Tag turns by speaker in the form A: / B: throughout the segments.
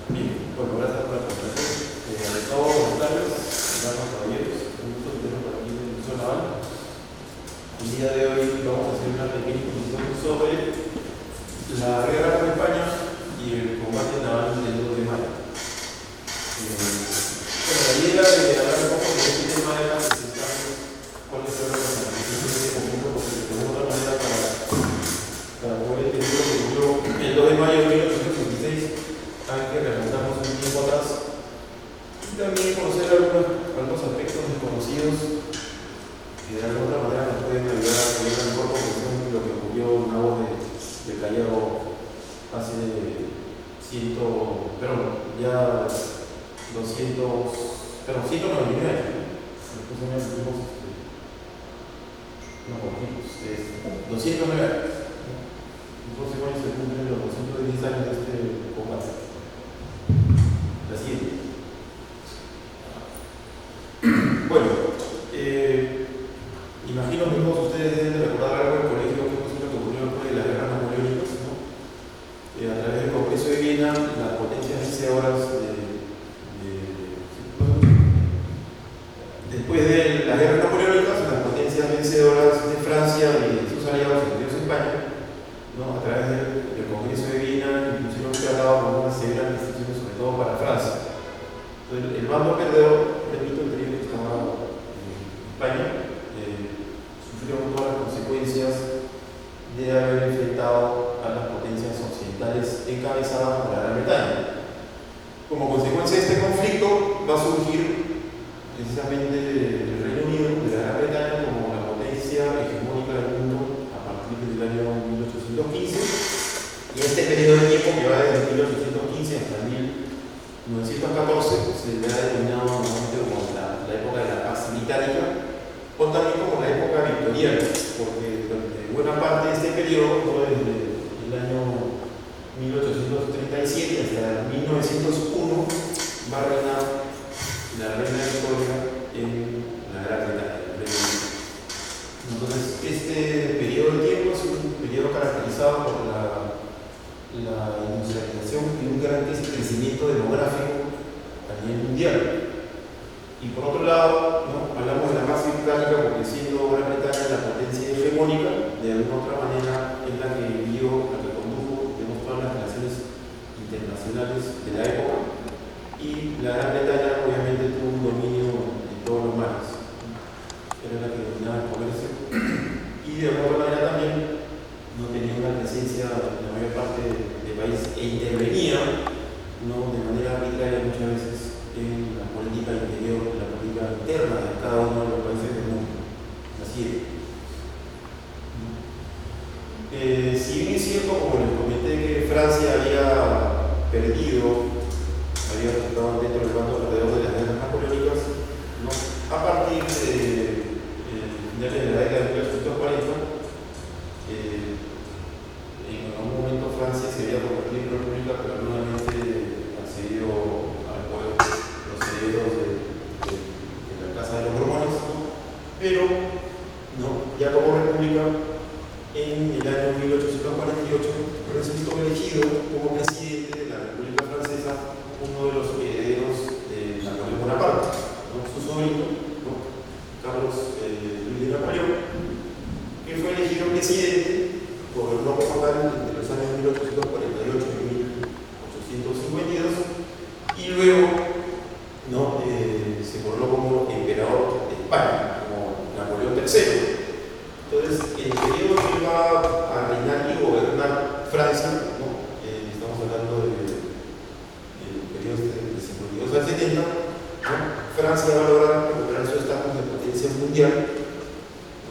A: Bien, bueno, gracias por la presentación. De todos los voluntarios, damas, caballeros, un gusto tenerlos por aquí en el Museo Naval. El día de hoy vamos a hacer una pequeña exposición sobre la guerra con España y el combate naval del 2 de mayo. Bueno, la idea de hablar un poco de este tema era presentar cuáles fueron las aplicaciones de este conjunto, porque de alguna manera para poder entender lo que ocurrió el 2 de mayo de 1866. Hay que remontarnos un tiempo atrás y también conocer algunos aspectos desconocidos que de alguna manera nos pueden ayudar a tener una mejor comprensión de lo que ocurrió en Nabos de Callao hace ya 199 años. Después años tuvimos 209 años. El próximo año se cumplen los 210 años de este combate. La siguiente. Bueno, imagino que todos ustedes deben de recordar algo del colegio que ocurrió después de las guerras napoleónicas, ¿no? A través del Congreso de Viena, las potencias vencedoras después de las guerras napoleónicas, las potencias vencedoras de Francia y de sus aliados, incluidos España, ¿no? A través del Congreso de Viena, impusieron un tratado con unas severas restricciones, sobre todo para Francia. Entonces, el bando perdedor, repito, el trío que estaba en España, sufrió todas las consecuencias de haber enfrentado a las potencias occidentales encabezadas por la Gran Bretaña. Como consecuencia de este conflicto, va a surgir precisamente el Reino Unido, de la Gran Bretaña, como la potencia hegemónica del mundo a partir del año 1815. Y este periodo de tiempo, que va desde 1815 hasta 1914, se le ha denominado normalmente como la época de la paz británica, o también como la época victoriana, porque durante buena parte de este periodo, desde el año 1837 hasta 1901, va a reinar la reina Victoria en la Gran Bretaña. Entonces, este periodo de tiempo es un periodo caracterizado por la industrialización y un gran crecimiento demográfico a nivel mundial. Y por otro lado, ¿no? Hablamos de la paz británica porque, siendo Gran Bretaña la potencia hegemónica, de alguna otra manera es la que condujo, digamos, todas las relaciones internacionales de la época, y la Gran Bretaña obviamente tuvo un dominio en todos los mares. Era la que dominaba el comercio y de alguna manera también no tenía una presencia en la mayor parte del país e intervenía, ¿no? De manera arbitraria muchas veces en la política interior, en la política interna de cada uno de los países del mundo. Así es. Si bien es cierto, como les comenté, que Francia había resultado dentro del bando alrededor de las guerras napoleónicas, ¿no? A partir de finales de la década de 1840, en algún momento Francia se había convertido en república, pero nuevamente accedió al poder los herederos de la Casa de los Borbones, ¿no? Pero ya como república, en el año 1848 resultó elegido como presidente de la República Francesa uno de los herederos de Napoleón Bonaparte, ¿no? Su sobrino, ¿no? Carlos Luis de Napoleón, que fue elegido presidente por el bloque total entre los años 1848 y 1852, y luego, ¿no? Se coronó como emperador de España, como Napoleón III. Entonces, el periodo que va a reinar y gobernar Francia, ¿no? Estamos hablando del periodo de 52 al 70, ¿no? Francia va a lograr recuperar su estatus de potencia mundial,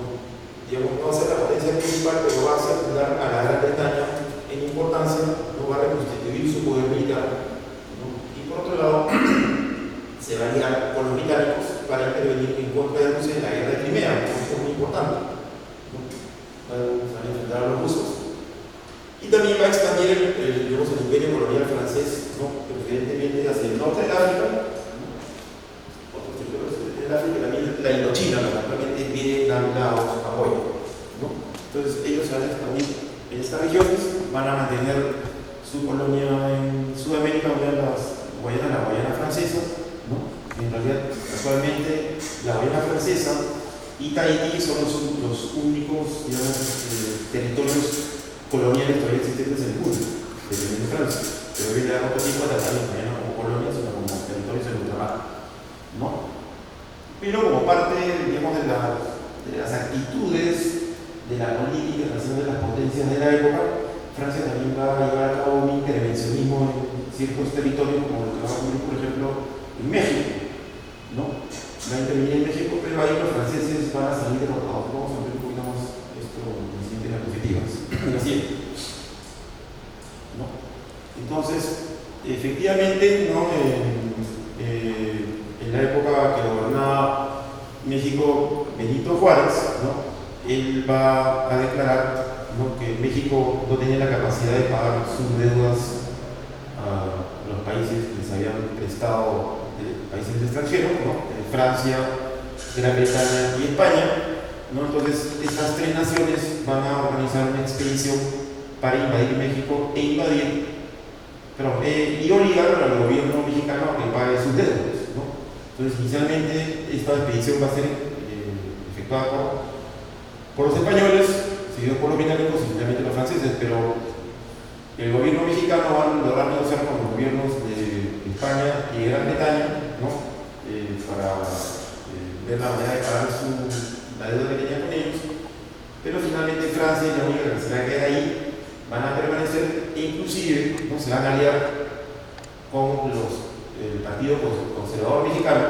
A: ¿no? Digamos, no va a ser la potencia principal, pero va a secundar a la Gran Bretaña en importancia, no va a reconstituir su poder militar, ¿no? Y por otro lado, se va a aliar con los británicos para intervenir en contra de Rusia en la guerra de Crimea, que es muy importante. Van a enfrentar a los rusos. Y también va a expandir el imperio colonial francés, ¿no? Preferentemente hacia el norte de África, ¿no? Otros territorios del África, también la Indochina, que actualmente es Vietnam, Laos, Camboya, ¿no? Entonces, ellos van a expandir en estas regiones, van a mantener su colonia en Sudamérica, una de las francesa y Tahití son los únicos, digamos, territorios coloniales todavía existentes en el mundo, dependiendo de Francia. Pero hoy le da otro tipo de tratarlos también no como colonias, sino como territorios en ultramar, ¿no? Pero como parte, digamos, de las actitudes de la política internacional de las potencias de la época, Francia también va a llevar a cabo un intervencionismo en ciertos territorios, como lo que va a ocurrir, por ejemplo, en México, ¿no? Va a intervenir en México, pero ahí los franceses van a salir derrotados. Vamos a ver un poquito más esto en las siguientes diapositivas. Así es, ¿no? Entonces, efectivamente, ¿no? En la época que gobernaba México Benito Juárez, ¿no? Él va a declarar, ¿no?, que México no tenía la capacidad de pagar sus deudas a los países que les habían prestado, países extranjeros, ¿no? Francia, Gran Bretaña y España, ¿no? Entonces estas tres naciones van a organizar una expedición para invadir México y obligar al gobierno mexicano a que pague sus deudas, ¿no? Entonces inicialmente esta expedición va a ser efectuada por los españoles, seguidos por los británicos y finalmente los franceses, pero el gobierno mexicano va a lograr negociar con los gobiernos de España y de Gran Bretaña, ¿no? Para ver la manera de pagar la deuda que tenía con ellos, pero finalmente Francia y la única que se va a quedar ahí van a permanecer e inclusive, ¿no?, se van a aliar con el Partido Conservador Mexicano,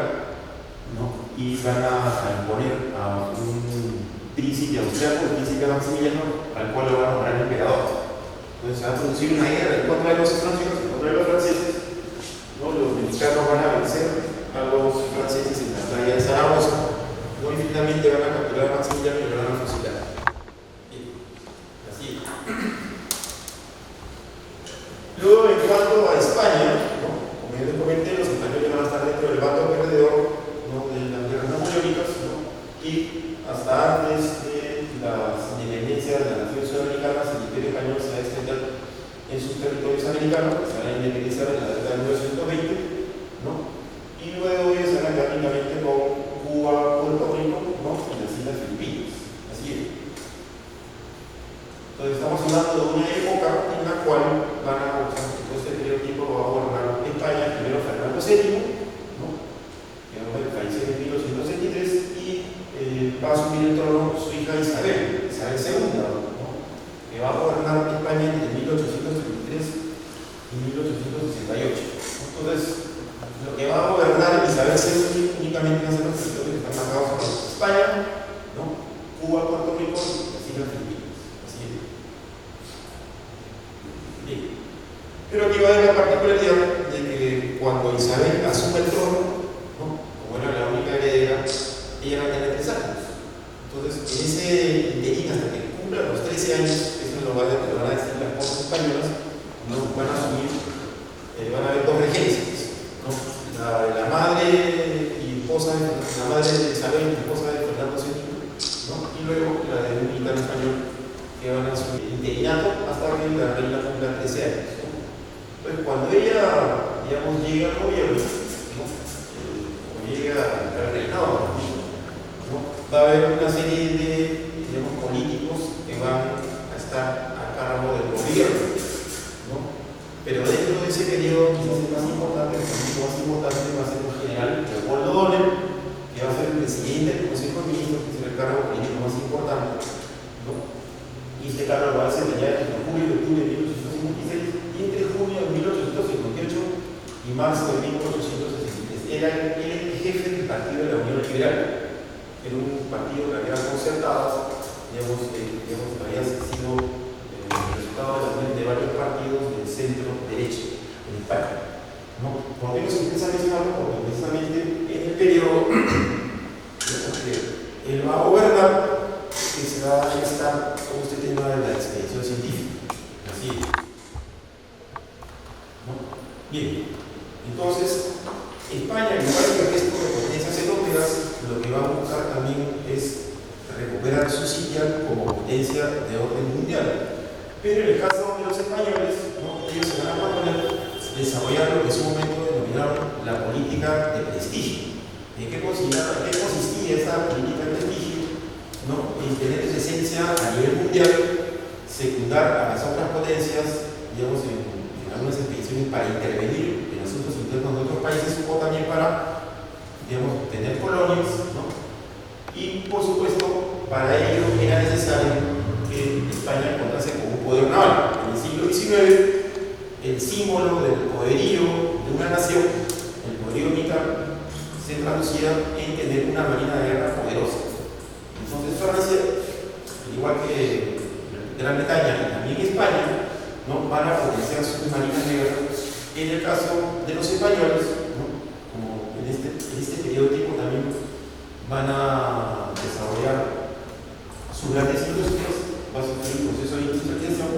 A: ¿no?, y van a imponer a un príncipe austriaco, el príncipe Maximiliano, al cual lo van a nombrar emperador. Entonces se va a producir una guerra en contra de los extranjeros, en contra de los franceses, ¿no? Los mexicanos van a vencer a los franceses en la batalla de Zaragoza, ¿no? Y finalmente van a capturar a Maximiliano y lo van a fusilar. Así es. Luego, en cuanto a España, ¿no?, como ya les comenté, los españoles van a estar dentro del bando perdedor, ¿no?, de las guerras napoleónicas, ¿no?, y hasta antes de las independencias de las naciones sudamericanas, el Imperio Español se va a extender en sus territorios americanos, se van a independizar en la década de 1920, ¿no?, y luego ellos se van a quedar únicamente con Cuba, Puerto Rico, ¿no?, y las Islas Filipinas. Así es. Entonces estamos hablando de una época en la cual van a, después del periodo de tiempo, va a gobernar España primero Fernando VII, ¿no?, que falleció en 1863, y va a asumir el trono su hija Isabel II, ¿no?, que va a gobernar España entre 1833 y 1868. Entonces, lo que va a gobernar Isabel II únicamente van a ser los territorios que están marcados por España, ¿no?, Cuba, Puerto Rico y las Islas Filipinas. Así es. Bien. Pero aquí va a haber la particularidad de que cuando Isabel asume el trono, ¿no?, como era la única heredera, ella va a tener 3 años. Entonces, en ese interín, hasta que cumpla los 13 años, eso es lo que van a decir las cortes españolas, ¿no?, van a asumir, van a haber 2 regencias, ¿no?, la madre y esposa la madre de Isabel y esposa de Fernando VII, ¿no?, y luego la de un militar español que van a asumir interinato hasta que la reina cumpla 13 años, ¿no? Entonces, cuando ella, digamos, llega al gobierno, ¿no?, o llega al reinado, ¿no?, va a haber una serie de, digamos, políticos que van a estar a cargo del gobierno, ¿no? Pero dentro de ese periodo, quizás el más importante, el político más importante va a ser un general, Leopoldo Donner, que va a ser el presidente del Consejo de Ministros, que es el cargo político más importante, ¿no? Y este cargo lo va a desempeñar entre julio y octubre de 1856 y entre junio de 1858 y marzo de 1863. Era el jefe del partido de la Unión Liberal. Era un partido que había concertado, digamos, había sido el resultado de la unión de varios partidos del centro derecho en España, ¿no? ¿Por qué nos interesa mencionarlo? Porque precisamente en el periodo que él va a gobernar, que se va a gestar todo este tema de la expedición científica. Así es, ¿no? Bien, entonces España, en lugar de resto de potencias europeas, lo que va a buscar también es recuperar su silla como potencia de orden mundial. Pero en el caso de los españoles, ¿no?, ellos se van a proponer desarrollar lo que en su momento denominaron la política de prestigio. ¿En qué consistía esta política de prestigio? ¿No? En tener presencia a nivel mundial, secundar a las otras potencias, digamos, en algunas expediciones para intervenir en asuntos internos de otros países o también para, digamos, tener colonias, ¿no? Y por supuesto, para ello era necesario que España contase con un poder naval. En el siglo XIX, el símbolo del poderío de una nación, el poderío militar, se traducía en tener una marina de guerra poderosa. Entonces Francia, al igual que Gran Bretaña y también España, ¿no?, van a potenciar sus marinas de guerra. En el caso de los españoles, ¿no?, como en este periodo de tiempo también van a desarrollar sus grandes industrias, va a sufrir un proceso de industrialización.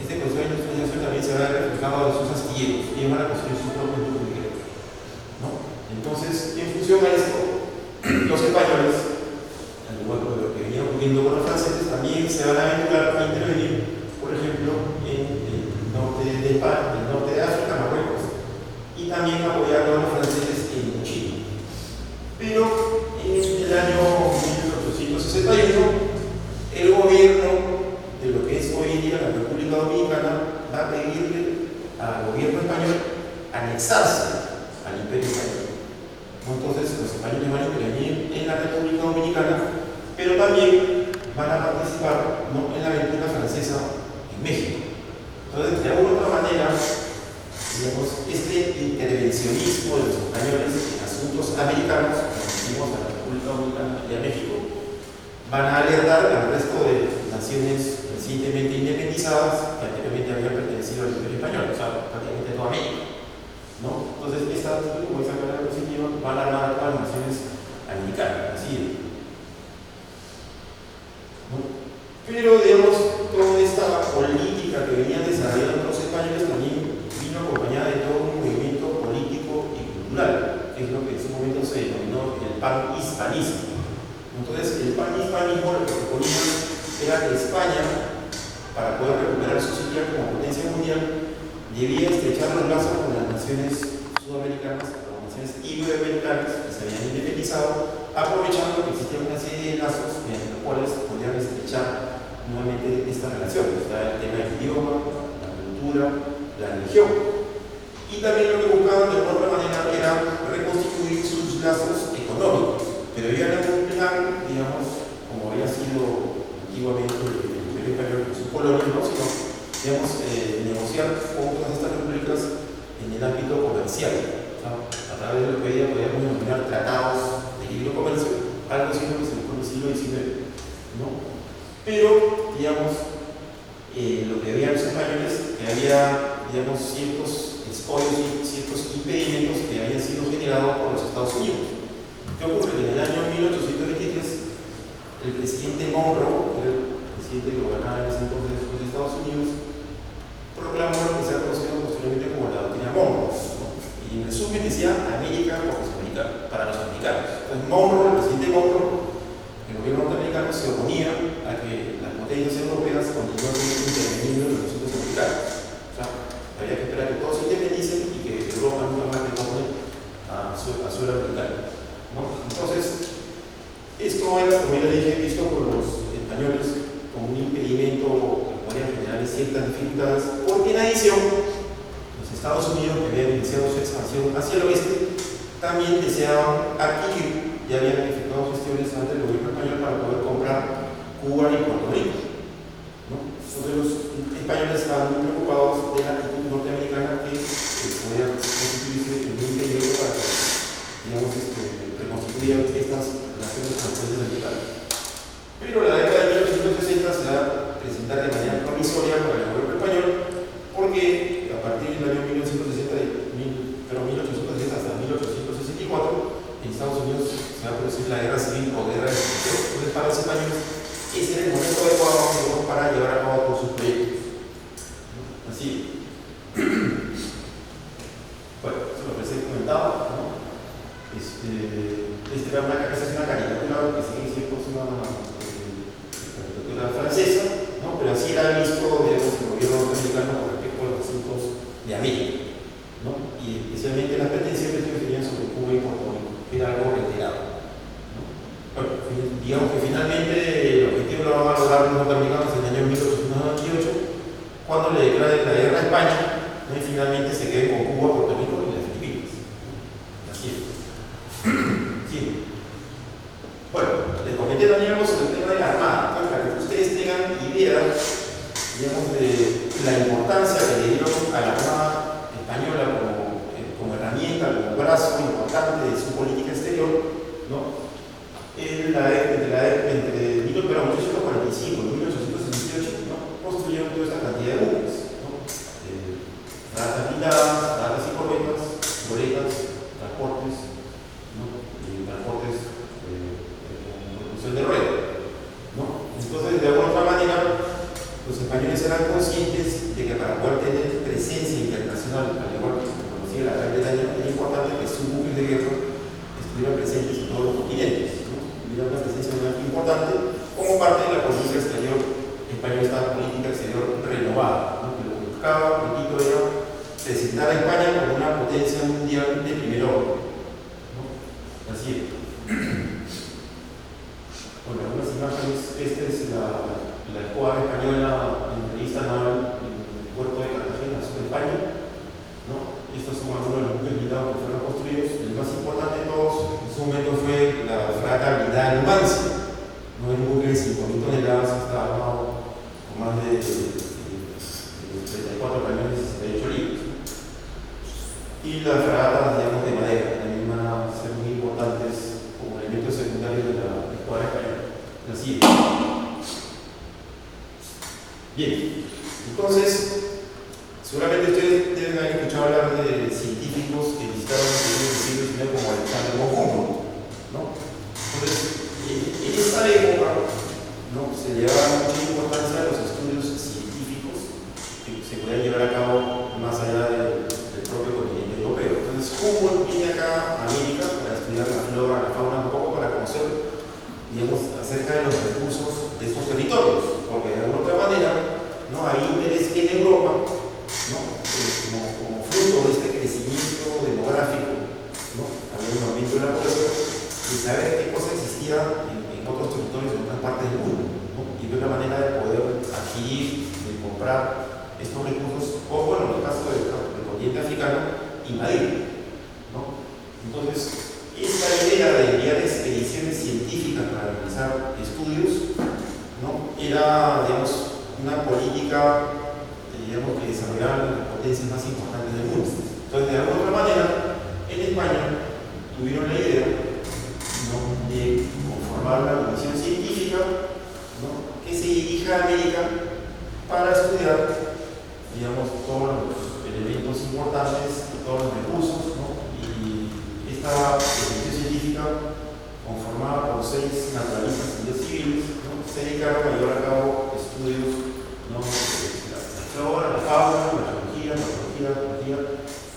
A: Este proceso de industrialización también se va a ver reflejado en sus astilleros, y van a construir sus propios buques, ¿no? Entonces, en función a esto, los españoles, al igual que lo que venía ocurriendo con los franceses, también se van a aventurar a intervenir, por ejemplo, en el norte de África, Marruecos, y también apoyando a los franceses en Chile. Pero en el año 1861, el gobierno de lo que es hoy en día la República Dominicana va a pedirle al gobierno español anexarse al Imperio Español. Entonces los españoles van a intervenir en la República Dominicana, pero también van a participar, ¿no?, en la aventura francesa en México. Entonces, de alguna u otra manera, digamos, este intervencionismo de los españoles en asuntos americanos, como a la República Dominicana y a México, van a alertar al resto de naciones recientemente independizadas que anteriormente habían pertenecido al Imperio Español, o sea, prácticamente toda América, ¿no? Entonces, esta carga positiva van a armar a todas las naciones americanas, así es, ¿no? Pero, digamos, toda esta política que venían desarrollando los españoles también vino acompañada de todo un movimiento político y cultural, que es lo que en su momento se denominó el panhispanismo. Entonces, el panhispanismo lo que proponía era que España, para poder recuperar su sitio como potencia mundial, debía estrechar los lazos con las naciones sudamericanas, con las naciones iberoamericanas que se habían independizado, aprovechando que existía una serie de lazos mediante los cuales podían estrechar nuevamente esta relación. Está el tema del idioma, la cultura, la religión. Y también lo que buscaban de otra manera era reconstituir sus lazos económicos. Pero ya no era un plan, digamos, como había sido antiguamente el Imperio Español con sus colonias, ¿no?, sino, digamos, negociar con todas estas repúblicas en el ámbito comercial, ¿no?, a través de lo que ella podíamos denominar tratados de libre comercio, algo así que se le fue en el siglo XIX, ¿no? Pero, digamos, lo que veían los españoles, que había, digamos, ciertos escollos y ciertos impedimentos que habían sido generados por los Estados Unidos. ¿Qué ocurre? Que en el año 1823, el presidente Monroe, que era el presidente que gobernaba en ese entonces los Estados Unidos, proclamó lo que se ha conocido posteriormente como la doctrina Monroe, ¿no? Y en resumen decía América para los americanos. Entonces Monroe, el presidente Monroe, el gobierno norteamericano, se oponía a que las potencias europeas continuasen interviniendo en los asuntos americanos. O sea, había que esperar que todos se independicen y que Europa nunca más retorne a suelo americano, ¿no? Entonces, esto era, como ya dije, visto por los españoles como un impedimento que podría generar ciertas dificultades, porque en adición, los Estados Unidos, que habían iniciado su expansión hacia el oeste, también deseaban adquirir, ya habían efectuado gestiones ante el gobierno español para poder comprar Cuba y Puerto Rico, ¿no? Entonces los españoles estaban muy preocupados de la actitud norteamericana que podía constituirse en un impedimento para que, digamos, reconstituyan estas relaciones con los países americanos. Pero la década de 1860 se va a presentar de manera provisoria para el gobierno español, porque a partir del año 1860 hasta 1864, en Estados Unidos se va a producir la guerra civil o guerra de secesión. Entonces, para los españoles, ese era el momento adecuado para llevar a cabo todos sus proyectos. Así. Bueno, eso lo que les he comentado, ¿no? Esta es una caricatura que sigue siendo una caricatura francesa, ¿no? Pero así era visto, digamos, el gobierno norteamericano con respecto a los asuntos de América, ¿no? Y especialmente las pretensiones que tenían sobre Cuba y Puerto Rico, que era algo que brazo importante de su política exterior, ¿no? Entre 1845 y 1868, ¿no? Construyeron toda esta cantidad de buques, ¿no? Fragatas blindadas, fragatas y corbetas, goletas, transportes, ¿no? Y transportes con propulsión de rueda, ¿no? Entonces, de alguna otra manera, los españoles eran conscientes de que para poder tener presencia internacional, al igual que se conocía la Gran Bretaña, era importante que sus buques de guerra estuvieran presentes en todos los continentes, ¿no? Hubiera una presencia muy importante como parte de la política exterior española, esta política exterior renovada, ¿no? Que lo que buscaba, repito, era presentar a España como una potencia mundial de primer orden, ¿no? Así es. Bueno, algunas imágenes, esta es la escuadra española en revista naval en el puerto de Cartagena, sur de España, ¿no? Estos son algunos de los buques blindados que fueron construidos. El más importante de todos en su momento fue la fragata blindada Numancia, no era un buque de 5.000 toneladas, estaba armado con más de 34 cañones y 68 libras. Y las fragatas, digamos, de madera, que también van a ser muy importantes como elementos secundarios de la escuadra española. Así es. Bien, entonces, seguramente ustedes deben haber escuchado hablar de científicos que visitaron el siglo XIX como Alexander von Humboldt, ¿no? Entonces, en esta época, ¿no? Se le daba mucha importancia a los estudios científicos que se podían llevar a cabo más allá del propio continente europeo. Entonces, Humboldt viene acá a América para estudiar la flora, la fauna, un poco para conocer, digamos, acerca de los recursos de estos territorios, porque de alguna otra manera, ¿no? Hay interés en Europa, ¿no? Como fruto de este crecimiento demográfico, ¿no? Había un aumento de la población, de saber qué cosa existía en otros territorios, en otras partes del mundo, ¿no? Y de una manera de poder adquirir, de comprar estos recursos, o bueno, en el caso del continente africano, invadir, ¿no? Entonces, esta idea de enviar expediciones científicas para realizar estudios, ¿no? Era, digamos, una política, digamos, que desarrollaban las potencias más importantes del mundo. Entonces, de alguna otra manera, en España tuvieron la idea, ¿no? De conformar una comisión científica, ¿no? Que se dirija a América para estudiar, digamos, todos los elementos importantes, todos los recursos, ¿no? Y esta comisión científica, conformada por 6 naturalistas y 10 civiles, ¿no? Se dedicaron a llevar a cabo estudios, ¿no? De la flora, la fauna, la geología,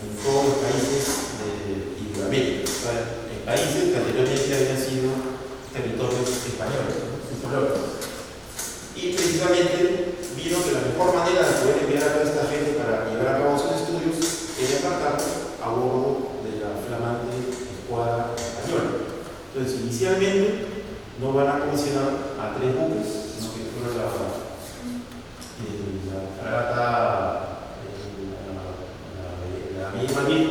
A: en todos los países de Iberoamérica, o sea, en países que anteriormente habían sido territorios españoles, ¿no? Y precisamente vieron que la mejor manera de poder enviar a toda esta gente para llevar a cabo sus estudios era embarcarlos a bordo de la flamante escuadra española. Entonces, inicialmente no van a comisionar a 3 buques, sino que fueron la fragata, la Miguel Madrid,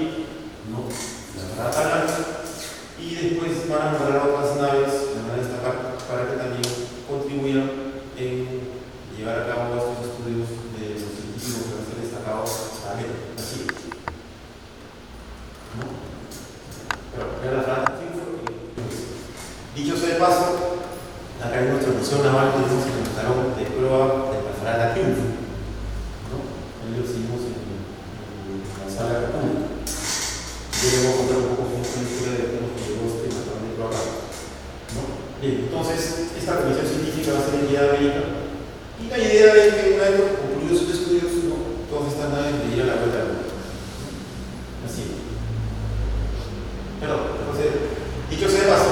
A: ¿no? La fragata Blanca, y después van a nombrar otras naves, van a destacar para que también contribuyan en llevar a cabo estos estudios de los científicos que van a ser destacados también. Así es, ¿no? Pero era la fragata Triunfo. Dicho sea de paso, acá en nuestra museo naval tenemos el salón de prueba de la fragata Triunfo, ¿no? Ahí lo hicimos en la sala de pública. Yo les voy a contar un poco cómo fue la historia de cómo llegó este salón de prueba, ¿no? Bien, entonces, esta comisión científica va a ser enviada a América, y la idea es que una vez concluidos sus estudios, ¿no? Todas estas naves le dieran la vuelta al mundo. Así. Perdón, entonces, dicho sea de paso,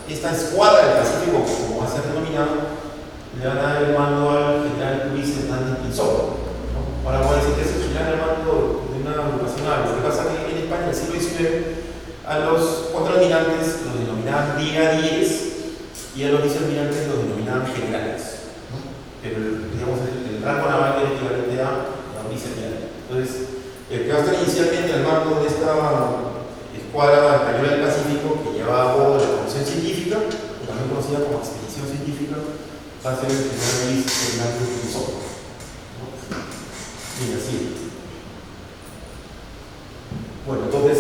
A: esta escuadra del Pacífico, como va a ser denominada, le van a dar el mando al general Luis Hernández Pinzón, ¿no? Ahora voy a decir que es el general mando de una agrupación naval. Lo que pasa es que en España, en el siglo XIX, a los contraalmirantes los denominaban brigadieres y a los vicealmirantes los denominaban generales, ¿no? Pero digamos, el rango naval era equivalente a un vicealmirante. Entonces, el que va a estar inicialmente al mando de esta escuadra española del Pacífico, que lleva a bordo de la comisión científica, también conocida como expedición científica, va a ser el general Luis Hernández Pinzón, ¿no? Bien, así. Bueno, entonces,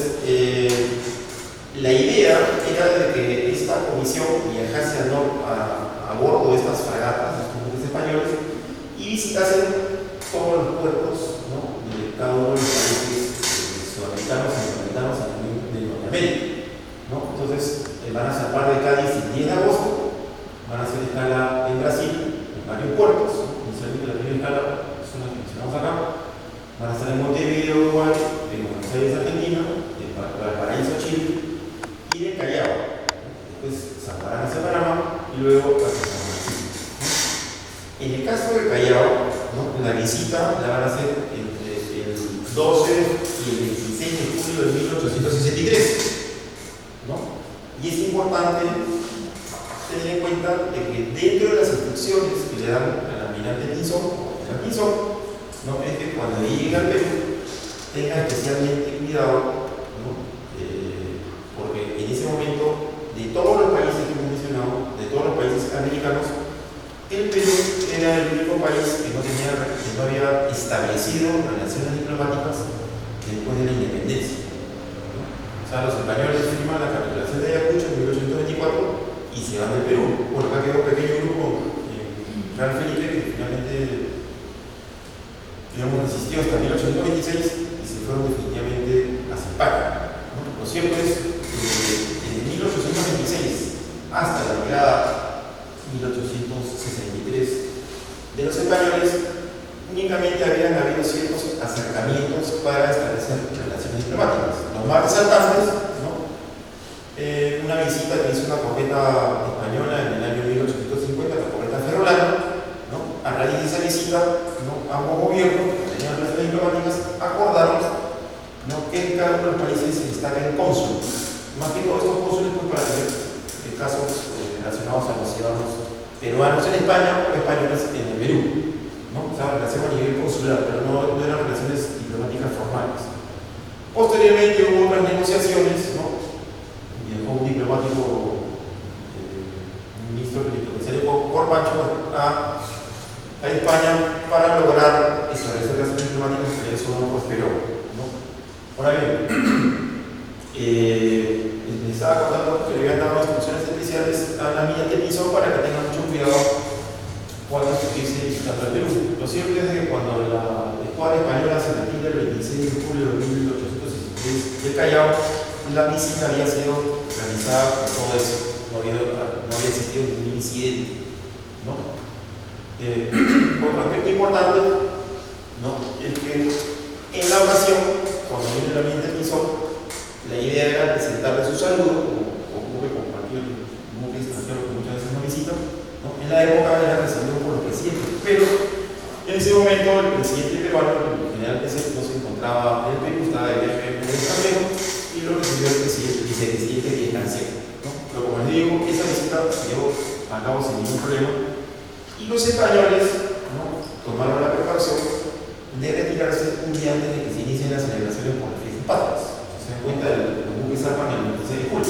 A: la idea era de que esta comisión viajase a bordo de estas fragatas, de estos buques españoles, y visitasen todos los puertos, ¿no?, de cada uno de los países sudamericanos y centroamericanos de Norteamérica, ¿no? Entonces, van a zarpar de Cádiz el 10 de agosto, van a hacer escala en Brasil, en varios puertos, ¿no? Inicialmente la primera escala son las que mencionamos acá, van a estar en Montevideo, Uruguay, en Buenos Aires, Argentina, en Valparaíso, Chile, y de Callao. Después zarparán hacia Panamá y luego hacia San Francisco, ¿no? En el caso de Callao, ¿no?, la visita la van a hacer entre el 12 y el 16 de julio de 1863, ¿no? Y es importante tener en cuenta de que dentro de las instrucciones que le dan al almirante Pinzón, ¿no?, es que cuando llegue al Perú tenga especialmente cuidado, ¿no?, porque en ese momento, de todos los países que hemos mencionado, de todos los países americanos, el Perú era el único país que no había establecido relaciones diplomáticas después de la independencia, ¿no? O sea, los españoles firman la capitulación de Ayacucho en 1824 y se van del Perú. Bueno, acá quedó un pequeño grupo, Real Felipe, que finalmente, digamos, resistió hasta 1826 y se fueron definitivamente hacia España, ¿no? Lo cierto es que desde 1826 hasta la llegada 1863 de los españoles, únicamente habían habido ciertos acercamientos para establecer relaciones diplomáticas. Los más resaltantes, ¿no?, una visita que hizo una corveta española en el año 1850, la corveta Ferrolana, ¿no? A raíz de esa visita, ¿no?, ambos gobiernos que tenían relaciones diplomáticas acordaron, ¿no?, que en cada uno de los países se destacan cónsules. Más que todos estos cónsules, pues, para ver casos relacionados a los ciudadanos peruanos en España o españoles en el Perú, ¿no? O sea, relación a nivel consular, pero no eran relaciones diplomáticas formales. Posteriormente hubo otras negociaciones, ¿no? Viajó un diplomático, un ministro penitenciario Corpacho a España para lograr establecer relaciones diplomáticas, pero eso no prosperó, ¿no? Ahora bien, les estaba contando que le habían dado instrucciones especiales a la milla Pinzón para que tengan mucho cuidado cuando estuviese visitando el Perú. Lo cierto es que cuando la escuadra española se retira el 26 de julio de 1863 del Callao, la visita había sido realizada con todo eso, no había existido ningún incidente, ¿no? Otro aspecto importante, ¿no?, es que en la ocasión, cuando viene el ambiente Pinzón, la idea era presentarle su saludo, como ocurre con cualquier buque extranjero que muchas veces no visita, ¿no? En la época era recibido por los presidentes, pero en ese momento el presidente peruano, el general Pesce, no se encontraba en el Perú, estaba de viaje en el extranjero, y lo recibió el vicepresidente de Francia, ¿no? Pero como les digo, esa visita se llevó a cabo sin ningún problema, y los españoles, ¿no?, tomaron la precaución de retirarse un día antes de que se inicien las celebraciones por las fiestas patrias. Se dan cuenta de los buques zarpan el 26 de julio,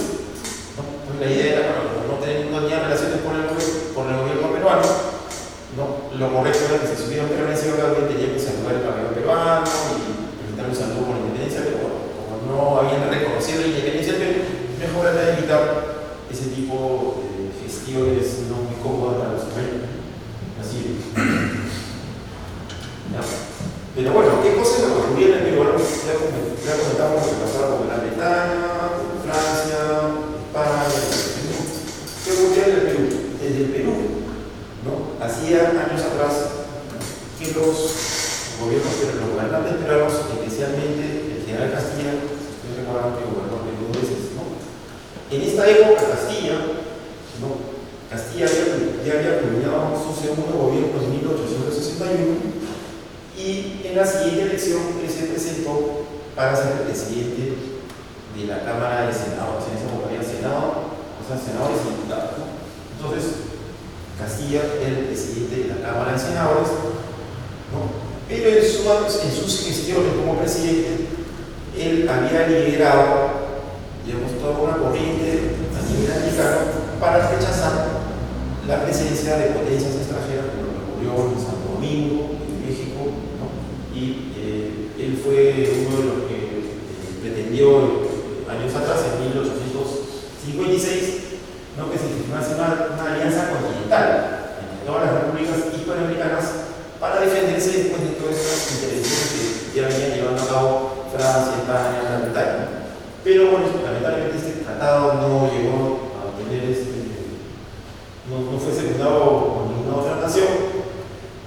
A: ¿no? Entonces la idea era, bueno, como no tenían relaciones con el gobierno peruano, ¿no?, lo correcto era que se subieran permanecido, cada uno tenía que saludar el pabellón peruano y presentar un saludo por la independencia, pero bueno, como no habían reconocido la independencia del Perú, mejor era evitar ese tipo de gestiones no muy cómodas para los españoles. Así es. ¿Ya? Pero bueno, ¿qué cosas nos ocurrían en el Perú? Bueno, ya comentamos lo que pasaba con Gran Bretaña, con Francia, España, ¿qué ocurría en el Perú? Desde el Perú, ¿no?, hacía años atrás que los gobernantes peruanos, especialmente el general Castilla, ustedes recuerdan que gobernó el Perú 2 veces, ¿no? En esta época Castilla, ¿no?, Castilla ya había culminado su segundo gobierno en 1861, y en la siguiente elección él se presentó para ser presidente de la Cámara de Senadores. En esa época había Senado, o sea, senadores y diputados, ¿no? Entonces, Castilla era el presidente de la Cámara de Senadores, ¿no? Pero en sus gestiones como presidente, él había liderado, digamos, toda una corriente a nivel americano para rechazar la presencia de potencias extranjeras, como lo ocurrió en Santo Domingo, en México, ¿no? Y él fue uno de los que pretendía años atrás, en 1856, ¿no? Que se firmase una alianza continental entre todas las repúblicas hispanoamericanas para defenderse después de todas estas intervenciones que ya venían llevando a cabo Francia, España, Gran Bretaña. Pero bueno, lamentablemente este tratado no llegó a obtener no fue secundado por ninguna otra nación,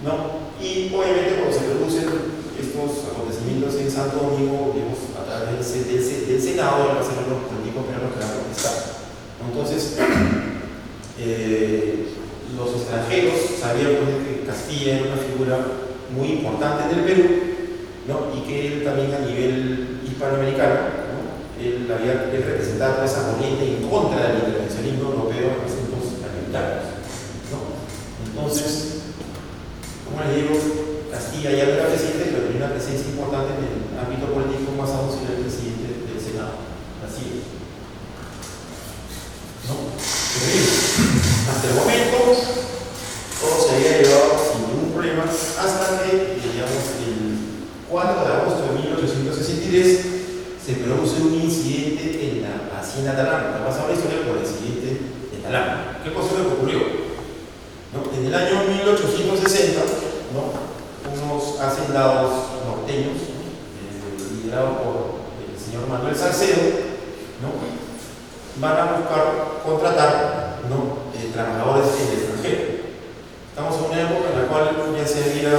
A: ¿no? Y obviamente cuando se producen estos acontecimientos en Santo Domingo, digamos, a través del Senado, lo hacen los políticos primeros que han protestado. Entonces, los extranjeros sabían pues, que Castilla era una figura muy importante en el Perú, ¿no? Y que él también a nivel hispanoamericano, ¿no? él representaba esa corriente en contra del intervencionismo europeo en los asuntos americanos, ¿no? Entonces, como les digo, Castilla ya no era presidente, pero tenía una presencia importante en el ámbito político, más aún si era el presidente del Senado. Así es. ¿No? Hasta el momento, todo se había llevado sin ningún problema, hasta que, digamos, el 4 de agosto de 1863 se produce un incidente en la hacienda Talama. La pasada historia por el incidente de Talama. ¿Qué cosa le ocurrió? ¿No? En el año 1860, ¿no? unos hacendados norteños, liderados por el señor Manuel Salcedo, ¿no? van a buscar contratar, ¿no? trabajadores en el extranjero. Estamos en una época en la cual ya se había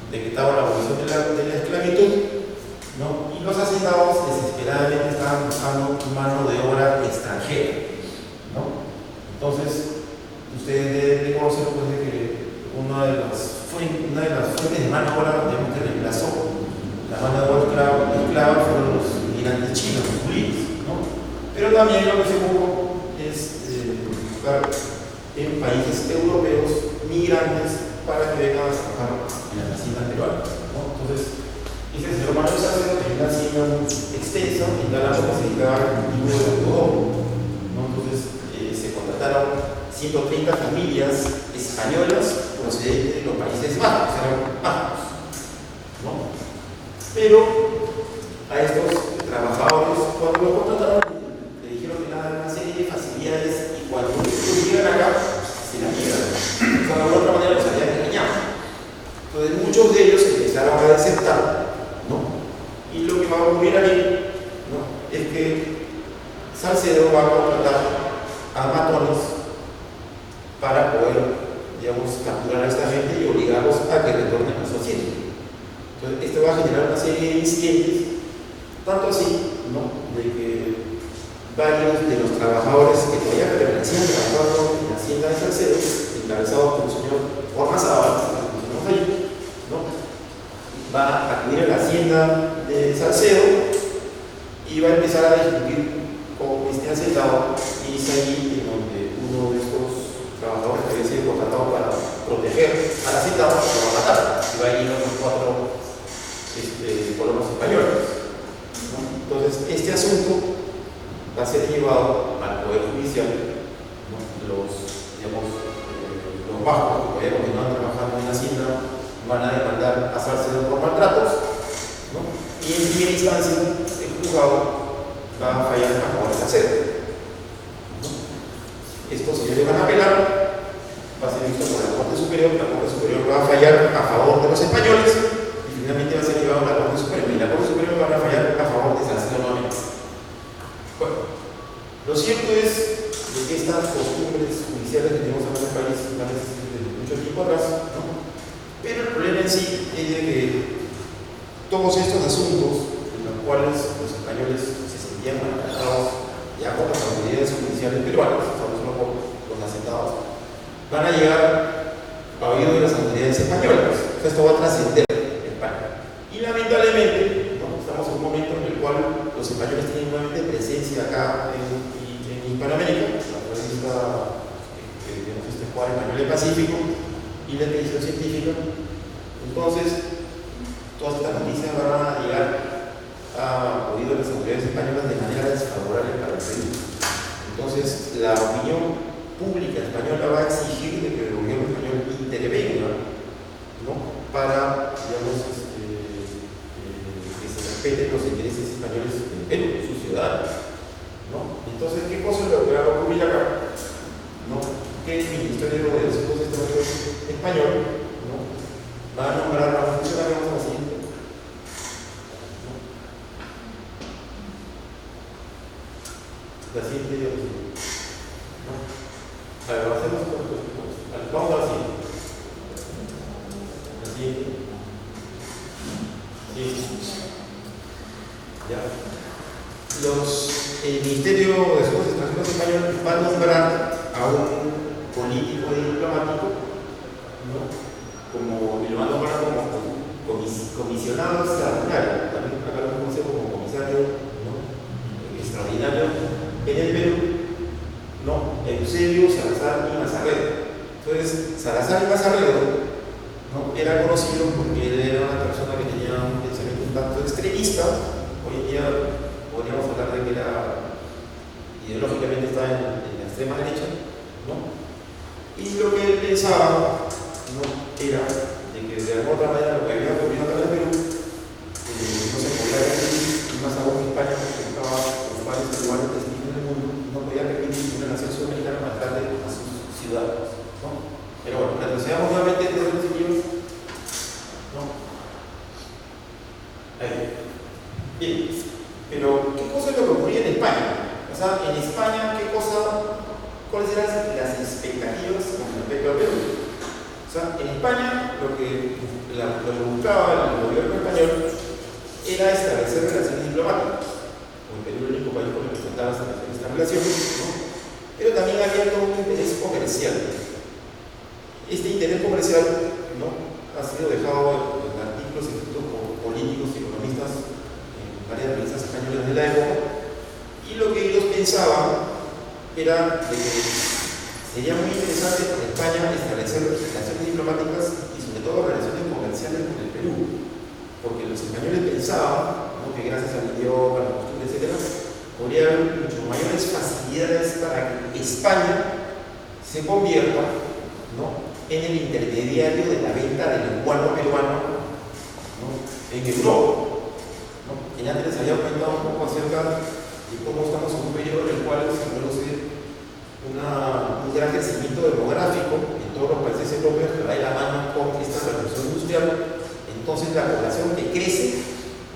A: decretado la abolición de la esclavitud, ¿no? y los hacendados desesperadamente estaban buscando mano de obra extranjera, ¿no? Entonces, ustedes deben conocer pues, de que una de las fuentes de mano de obra que reemplazó la mano de obra esclava fueron los inmigrantes chinos, los judíos, ¿no? Pero también lo que se buscó es buscar en países europeos migrantes para que vengan a trabajar en las haciendas peruanas, ¿no? Entonces, este señor Manuel Salcedo tenía una hacienda extensa en Talama que se dedicaba al cultivo del algodón, ¿no? Entonces, se contrataron 130 familias españolas procedentes de los Países Bajos, eran bajos, ¿no? Pero a estos trabajadores, cuando los contrataron, le dijeron que daban una serie de facilidades y cuando ellos llegan acá, se la niegan. O sea, de alguna otra manera los habían engañado. Entonces, muchos de ellos empezaron a desertar, ¿no? Y lo que va a ocurrir aquí, ¿no? es que Salcedo va a contratar a matones para poder, digamos, capturar a esta gente y obligarlos a que retornen a su hacienda. Entonces, esto va a generar una serie de incidentes, tanto así, ¿no? de que varios de los trabajadores que todavía permanecían trabajando en la hacienda de Salcedo, encabezados por el señor Ormazábal, ¿no? va a acudir a la hacienda de Salcedo y va a empezar a discutir con este hacendado, y es ahí en donde uno de estos trabajadores que había sido contratado para proteger al hacendado lo va a matar, y va a ir a los 4 colonos españoles, ¿no? Entonces, este asunto va a ser llevado al Poder Judicial, ¿no? Los bajos que todavía continúan trabajando en la hacienda van a demandar a Salcedo por maltratos, ¿no? y en primera instancia el juzgado va a fallar a favor de Salcedo, ¿no? Estos señores van a apelar, va a ser visto por la Corte Superior va a fallar a favor de los españoles y finalmente va a ser llevado a la Corte Superior, y la Corte Superior va a fallar a favor de Salcedo nuevamente. Bueno, lo cierto es de que estas costumbres judiciales que tenemos en nuestro país van a existir desde mucho tiempo atrás, ¿no? Pero el problema en sí es de que todos estos asuntos en los cuales los españoles se sentían maltratados ya por las autoridades judiciales peruanas, no solo por los hacendados, van a llegar a oído de las autoridades españolas. Entonces, esto va a trascender España. Y lamentablemente, ¿no? estamos en un momento en el cual los españoles tienen nuevamente presencia acá en Hispanoamérica, a través de este cuadro español del Pacífico y la expedición científica. Entonces, todas estas noticias van a llegar a oído de las autoridades españolas de manera desfavorable para el Perú. Entonces, la opinión pública española va a exigir de que el gobierno español intervenga, ¿no? para, digamos, que se respeten los intereses españoles en Perú, sus ciudadanos, ¿no? Entonces, ¿qué cosa es lo que va a ocurrir acá? ¿No? Que el Ministerio de Asuntos Extranjeros español, ¿no?, va a nombrar a un funcionario así. La siguiente diapositiva. A ver, hacemos vamos a la siguiente. La siguiente. Sí. Ya. El Ministerio de Asuntos Extranjeros español va a nombrar a un político y diplomático, ¿no?, como lo van a nombrar como comisionado extraordinario, también acá lo conocemos como comisario, ¿no?, extraordinario en el Perú, ¿no?, Eusebio Salazar y Mazarredo. Entonces, Salazar y Mazarredo, ¿no?, era conocido porque él era una persona que tenía un pensamiento un tanto extremista. Hoy en día podríamos hablar de que era, ideológicamente está en la extrema derecha, ¿no? Y lo que él pensaba, ¿no?, era de que de alguna otra manera lo que había ocurrido acá en el Perú no se podía permitir, y más aún en España, porque estaba los países iguales que en el mundo, no podía permitir una nación sudamericana matarle a sus ciudadanos, ¿no? Pero bueno, retrocedamos nuevamente desde los niños, ¿no? Ahí. Bien, pero ¿qué cosa es lo que ocurría en España? O sea, en España, ¿cuáles eran las expectativas con respecto al Perú? O sea, en España lo que buscaba el gobierno español era establecer relaciones diplomáticas. Como el Perú era el único país con el que intentaba establecer estas relaciones, ¿no? Pero también había todo un interés comercial. Este interés comercial, ¿no?, ha sido dejado en artículos escritos por políticos y economistas en varias revistas españolas de la época, y lo que ellos pensaban era de que sería muy interesante para España establecer relaciones diplomáticas y sobre todo relaciones comerciales con el Perú, porque los españoles pensaban, ¿no?, que gracias al idioma, a la costumbre, etc., podría haber mucho mayores facilidades para que España se convierta, ¿no?, en el intermediario de la venta del guano peruano, ¿no?, en Europa, ¿no? Y antes les había comentado un poco acerca de cómo estamos en un periodo en el cual se produce un gran crecimiento demográfico en todos los países europeos que va de la mano con esta revolución industrial. Entonces la población que crece,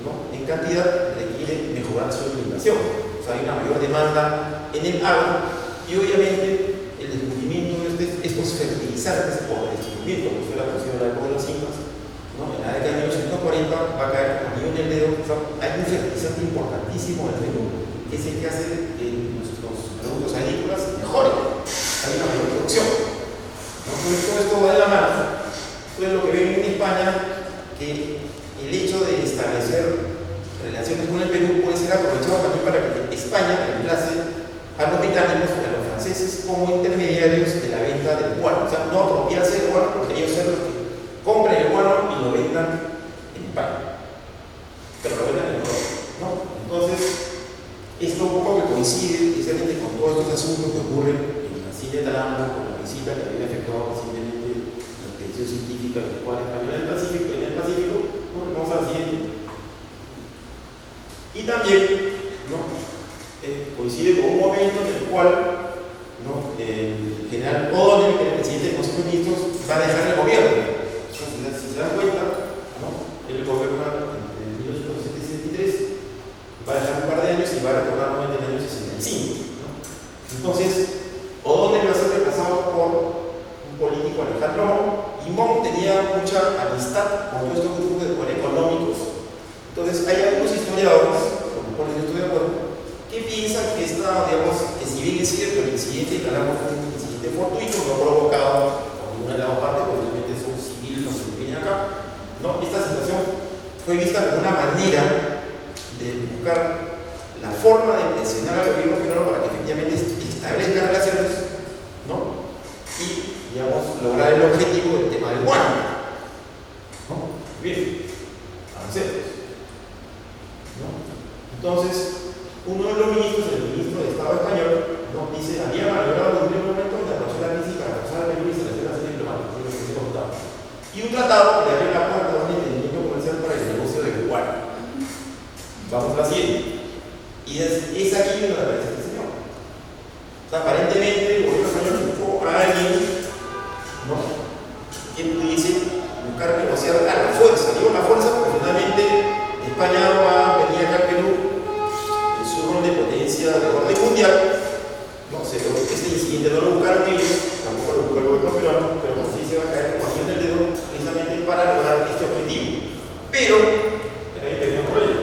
A: ¿no?, en cantidad requiere mejorar su alimentación. O sea, hay una mayor demanda en el agro, y obviamente el descubrimiento de estos fertilizantes, o el descubrimiento, como fue la cuestión de la época de los incas, ¿no?, en la década de 1940 va a caer como niño en el dedo. O sea, hay un fertilizante importantísimo en el Perú, que es el que hace que nuestros productos agrícolas mejoren, hay una mayor producción, ¿no? Entonces todo esto va de la mano. Entonces lo que ven en España, que el hecho de establecer relaciones con el Perú puede ser aprovechado también para que España reemplace a los británicos y a los franceses como intermediarios de la venta del guano. O sea, no apropiarse del guano, porque ellos son los que compren el guano y lo vendan en España, pero lo vendan en Europa, ¿no? Entonces, esto un poco que coincide precisamente con todos estos asuntos que ocurren en la Cine de Talambo, con la visita que había efectuado recientemente la expedición científica del cual español en el Pacífico, ¿no? Vamos a la siguiente. Y también, ¿no?, coincide con un momento en el cual, ¿no?, el general O'Donnell, que era el presidente del Consejo de Ministros, va a dejar el gobierno. Si se dan cuenta, ¿no?, él gobierna entre 1873, va a dejar un par de años y va a retornar nuevamente en el año 65, ¿no? Entonces, O'Donnell va a ser reemplazado por un político, Alejandro Montt, y Montt tenía mucha amistad con estos grupos económicos. Entonces, hay algunos historiadores, con los cuales yo estoy de acuerdo, que piensan que que si bien es cierto, el incidente de Calama fue un incidente fortuito, no provocado por ninguna de las partes, porque obviamente son civiles los que vienen acá, ¿no? Esta situación fue vista como una manera de buscar la forma de presionar al gobierno peruano para que efectivamente establezca relaciones, ¿no?, y, digamos, lograr el objetivo del tema del guano, ¿no? Bien, avancemos, ¿no? Entonces, uno de los ministros, el ministro de Estado español, ¿no?, dice: había maniobrado en un momento de aprovechar la crisis para forzar al Perú y establecer relaciones diplomáticas, es lo que se contaba, y un tratado que le abrió la puerta a un entendimiento comercial para el negocio del guano. Vamos a la siguiente. Y es aquí donde aparece este señor. O sea, aparentemente el gobierno español buscó a alguien, ¿no?, que pudiese buscar negociar a la fuerza. Digo la fuerza porque finalmente España venía acá al Perú en su rol de potencia de orden mundial. No sé, este incidente no lo buscaron ellos, tampoco lo buscó el gobierno peruano, pero no sé si se va a caer como anillo en el dedo precisamente para lograr este objetivo. Pero ahí tenía un problema,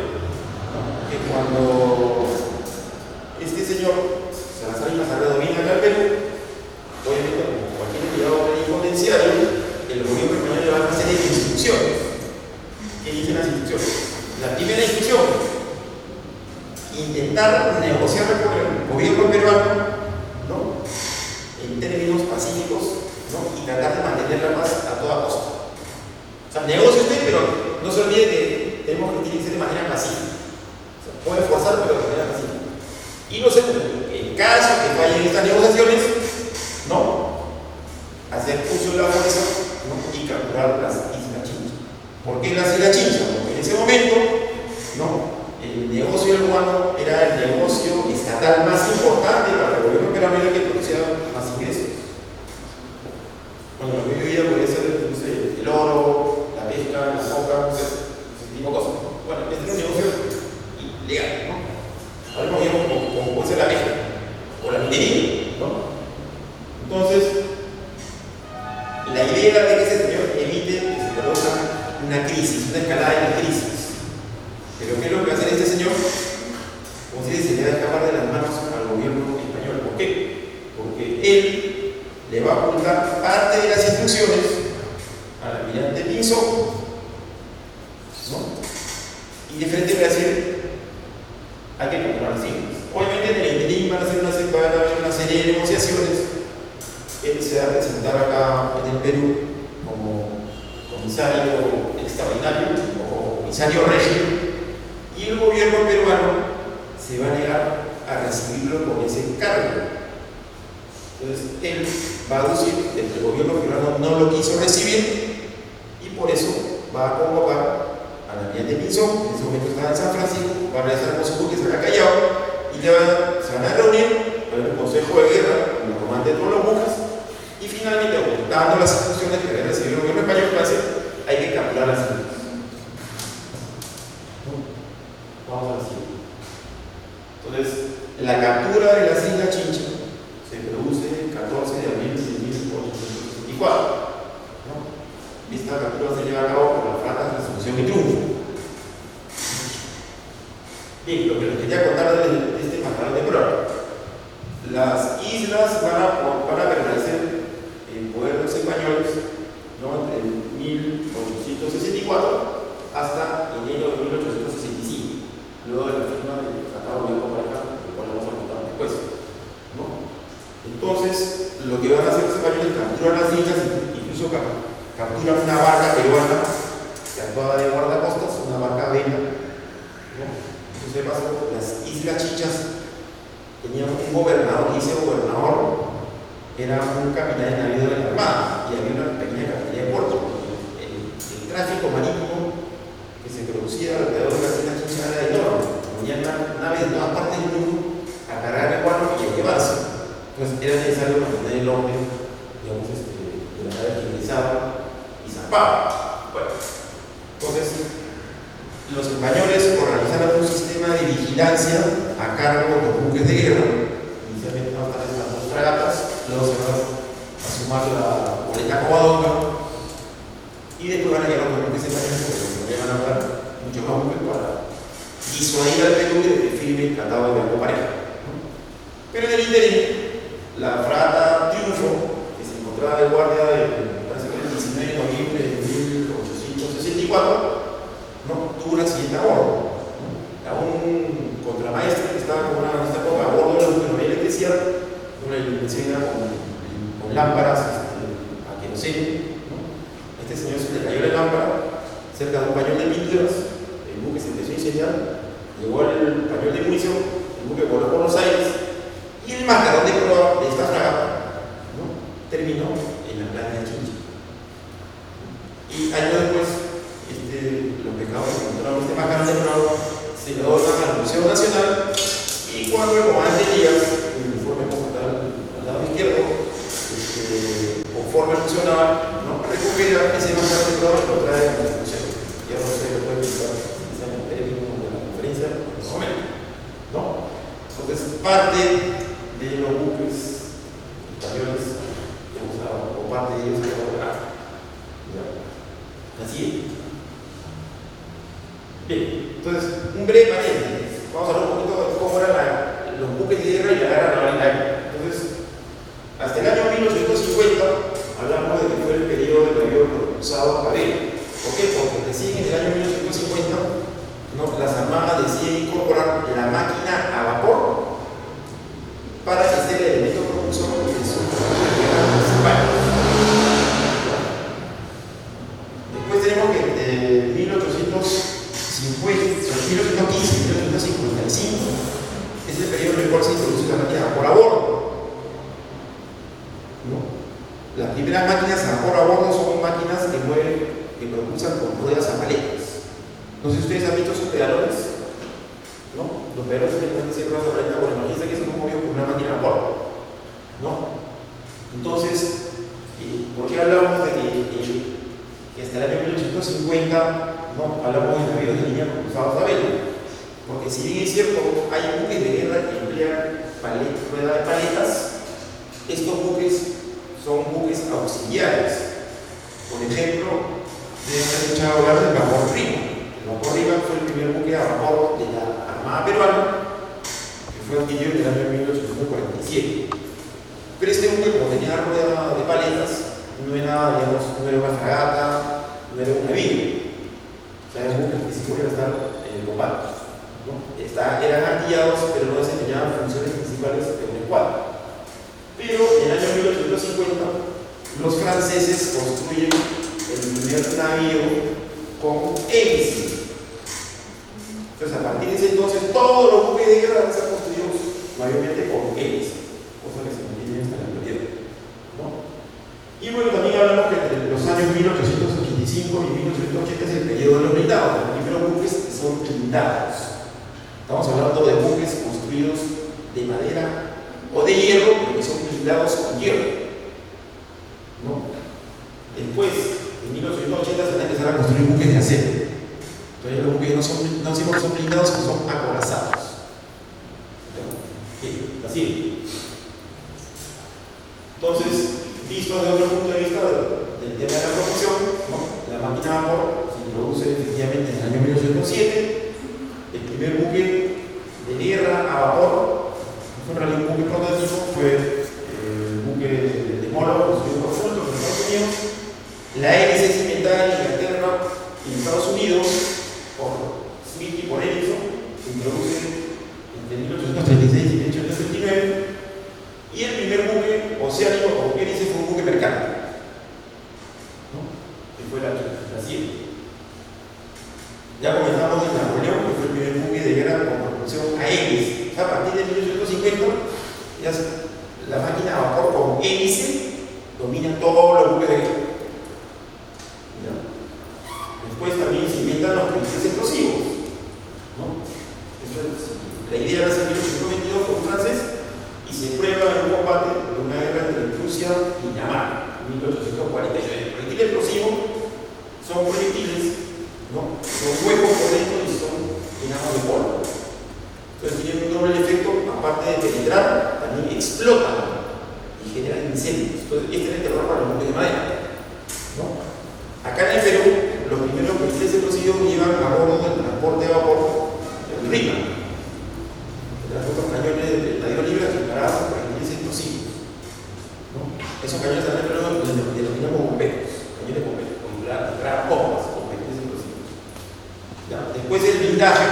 A: que cuando este señor Salazar y Mazarredo viene acá al Perú, obviamente como cualquier entidad plenipotenciario, el gobierno español le va a hacer serie de instrucciones. ¿Qué dicen las instrucciones? La primera instrucción: intentar negociar con el gobierno peruano, ¿no?, en términos pacíficos, ¿no?, y tratar de mantener la paz a toda costa. O sea, negocie usted, pero no se olvide que tenemos que tiene que ser de manera pacífica. O sea, puede forzar, pero de manera pacífica. Y lo segundo, en caso que fallen estas negociaciones, ¿no?, hacer uso de la fuerza, ¿no?, y capturar las Islas Chincha. ¿Por qué las Islas Chincha? Porque en ese momento, ¿no?, el negocio del cubano era el negocio estatal más importante para el gobierno peruano, que producía más ingresos. Bueno, lo que hoy día podría ser, no sé, el oro, la pesca, la coca, ese tipo de cosas. Bueno, este es un negocio ilegal, ¿no? Ahora como puede ser la pesca o la minería, ¿no? Entonces, la idea era de que ese señor evite que se produzca una crisis, una escalada de la crisis. Pero ¿qué es lo que va a hacer este señor? Como si se le va a escapar de las manos al gobierno español. ¿Por qué? Porque él le va a ocultar parte de las instrucciones al almirante Pinzón, ¿no? Y de frente le va a decir: hay que capturar las islas. Obviamente en el interín van a haber una serie de negociaciones. Él se va a presentar acá en el Perú como comisario extraordinario o comisario regio. Y el gobierno peruano se va a negar a recibirlo con ese cargo. Entonces, él va a decir que el gobierno peruano no lo quiso recibir y por eso va a convocar al almirante Pinzón, que en ese momento estaba en San Francisco, va a regresar con su buque, se va a Callao y se van a reunir con el Consejo de Guerra, con el comandante de todos los buques, y finalmente, dando las instrucciones que debe recibir el gobierno español, va a decir: hay que capturar las islas. Vamos a decir. Entonces, la captura de las Islas Chincha se produce el 14 de abril de 1864. ¿No? Esta captura se lleva a cabo por la fragata Resolución y Triunfo. Bien, lo que les quería contar de este material de prueba: las islas van a permanecer en poder de los españoles, ¿no?, entre 1864 hasta enero de 1865. Luego de la firma del Tratado de Copenhague, el cual vamos a contar después, ¿no? Entonces, lo que van a hacer los españoles es capturar las islas, incluso capturan una barca peruana que actuaba de guardacostas, una barca vela, ¿no? Entonces, las Islas Chinchas tenían un gobernador, y ese gobernador era un capitán de navío de la Armada, y había una pequeña capitanía de puerto. El tráfico marítimo que se producía alrededor de las Islas Chinchas era enorme. Venían naves de todas partes del mundo a cargar el guano y a llevarse. Entonces era necesario mantener el orden, digamos, de la nave que ingresaba y zarpaba. Bueno, entonces los españoles organizaron un sistema de vigilancia a cargo de los buques de guerra. Inicialmente van a estar estas dos fragatas, luego se va a sumar la goleta Covadonga y después van a llegar los buques españoles, porque van a hablar muchos más buques para disuadir al Perú de que firme el Tratado de Copenhague. Pero en el interín, la fragata Triunfo, que se encontraba de guardia el 19 de noviembre de 1864, ¿no?, tuvo un accidente a bordo. A un contramaestre que estaba con una lista a bordo de la buque, no había electricidad, una iluminación con lámparas a queroseno, ¿no? Este señor se le cayó la lámpara cerca de un pañol de pinturas, el buque se empezó a incendiar, llegó el pañol de munición, el buque voló por los aires y el mascarón de proa de esta fragata, ¿no?, terminó en la playa de Chincha. Y años después, los pescadores que encontraron este mascarón de proa se se lo donan al Museo Nacional, y cuando el comandante Díaz, el uniforme como está al lado izquierdo, conforme al museo naval, ¿no?, recupera ese material de prueba y lo trae a la museo. Ya no sé, lo pueden visitar en el término de la conferencia, más o menos, ¿no? Entonces, parte de los buques españoles que usaban, o parte de ellos que lograron. Así es. Bien, entonces, un breve paréntesis. Vamos a hablar un poquito de cómo eran los buques de guerra y la guerra naval en aire. Entonces, hasta el año 1850 hablamos de que fue el periodo del avión propulsado a vela. ¿Por qué? Porque recién en el año 1850, ¿no?, las armadas deciden incorporar la máquina a vapor para que sea el elemento propulsor de su guerra principal. Después tenemos que en 1815 y 1855 es el periodo en el cual se introduce la máquina a vapor a bordo. ¿No? Las primeras máquinas a vapor a bordo son máquinas que propulsan con ruedas a paletas. No sé si ustedes han visto esos pedalones, ¿no? Los pedalones que pueden ser ruedas a paletas. Bueno, imagínense que son movidos por una máquina a vapor, ¿no? Entonces, ¿por qué hablamos de que hasta el año 1850, ¿no?, hablamos de navíos de línea propulsados a vela? Porque si bien es cierto, hay buques de guerra que emplean ruedas de paletas, estos buques son buques auxiliares. Por ejemplo, deben haber escuchado hablar del vapor Riva. El vapor Riva fue el primer buque a vapor de la Armada Peruana, que fue adquirido en el año 1847. Pero este buque, como tenía rueda de paletas, no era, digamos, no era una fragata, no era un navío. O sea, eran buques que sí podían estar en el combate, ¿no? Eran artillados, pero no desempeñaban funciones principales en el cuadro. Pero en el año 1850 los franceses construyen el primer navío con hélice. Entonces, a partir de ese entonces, todos los buques de guerra van a ser construidos mayormente con hélice, cosa que se mantiene hasta la actualidad, ¿no? Y bueno, también hablamos que entre los años 1885 y 1880 es el periodo de los blindados, los primeros buques que son blindados. Estamos hablando de buques construidos de madera o de hierro, pero que son blindados con hierro, ¿no? Después, en 1880 se van a empezar a construir buques de acero. Entonces los buques no siempre son blindados, sino son acorazados. Así. Entonces, visto desde otro punto de vista del tema de la propulsión, ¿no?, la máquina a vapor se introduce efectivamente en el año 1807. El primer buque de guerra a vapor, fue en realidad un buque prototipo, fue el buque de Molo, construido por Fulton en Estados Unidos. La hélice es inventada en Inglaterra y en Estados Unidos por Smith y por Edison, se introduce entre 1836 y 1839. Y el primer buque oceánico con hélice fue un buque mercante, ¿no?, que fue la 7. Ya comentamos de Napoleón, que fue el primer buque de guerra con propulsión a hélice. O sea, a partir de 1850, ya la máquina a vapor con hélice domina todos los buques de guerra. ¿Ya? Después también se inventan los proyectiles explosivos, ¿no? La idea era en 1822 con un francés y se prueba en un combate de una guerra entre Prusia y Dinamarca en 1849. El proyectil explosivo son proyectiles, ¿no?, son huecos por dentro y son llenados de polvo. Entonces tienen un doble efecto, aparte de penetrar, también explotan y generan incendios. Entonces este es el terror para los buques de madera, ¿no? Acá en el Perú, los primeros proyectiles explosivos llevan a bordo del transporte de vapor el Riva. Otros cañones de estadio libre preparados para proyectiles explosivos, ¿no? Esos cañones también los denominamos bomberos, cañones bomberos, con bombas. ¿Ya? Después del blindaje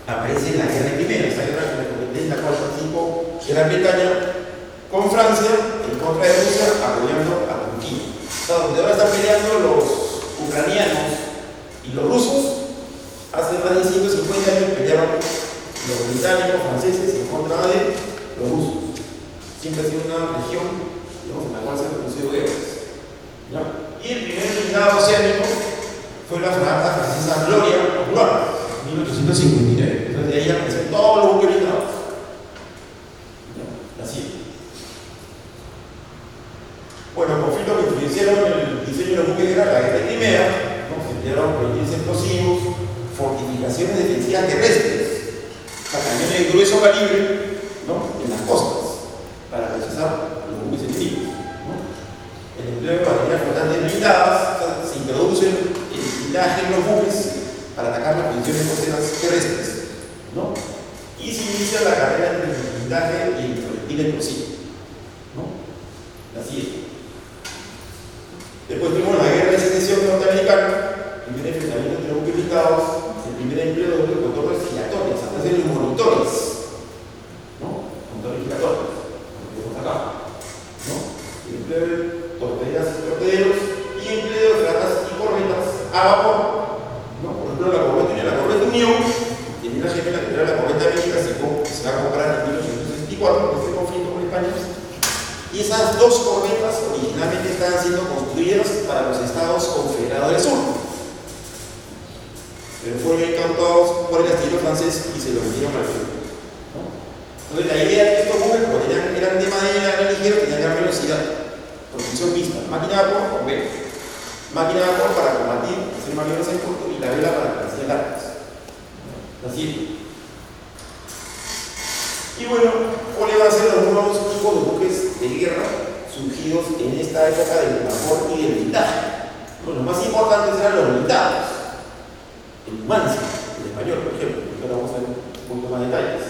A: aparece la guerra primera, esta guerra que me comenté, en la cual participó Gran Bretaña con Francia en contra de Rusia, apoyando a Turquía. O sea, donde ahora están peleando los ucranianos y los rusos, hace más de 150 años pelearon los británicos, franceses en contra de los rusos. Siempre ha sido una región, digamos, en la cual se han producido guerras. ¿Ya? Y el primer blindado oceánico fue la fragata francesa Gloria, en 1859. Entonces de ahí aparecen todos los buques blindados. Así. Bueno, el conflicto que influenciaron el diseño de los buques era la guerra de Crimea, ¿no? Se emplearon proyectos explosivos, fortificaciones defensivas terrestres, cañones de grueso calibre, ¿no? En las costas, para rechazar los buques enemigos, ¿no? El empleo de baterías flotantes blindadas, o sea, se introduce el blindaje en los buques para atacar las posiciones costeras terrestres, ¿no? Y se inicia la carrera entre el blindaje y el proyectil explosivo, ¿no? Así es. Después tuvimos la guerra de secesión norteamericana, el primer enfrentamiento entre buques blindados, el primer empleo de buques con torres giratorias, a través de los monitores, ¿no? Motores giratorios, como vemos acá, ¿no? El empleo de torpederas y torpederos y empleo de fragatas y corbetas a vapor, ¿no? Por ejemplo, la corvette Unión, tiene la gemela que era la corvette América, se va a comprar en 1864 con este conflicto con España. Y esas dos corbetas originalmente estaban siendo construidas para los estados confederados del sur, pero fueron incautados por el astillero francés y se lo vendieron al sur, ¿no? Entonces la idea de que estos buques, porque eran de madera, eran ligeros, tenían gran velocidad, propulsión mixta, máquina de vapor con vela, máquina de vapor para combatir, hacer maniobras en corto y la vela para alcanzar largas. Así. Y bueno, ¿cuáles van a ser los nuevos tipos de buques de guerra surgidos en esta época del vapor y del blindaje? Bueno, los más importantes eran los blindados. El Numancia, el español, por ejemplo, ahora vamos a ver un poquito más detalles.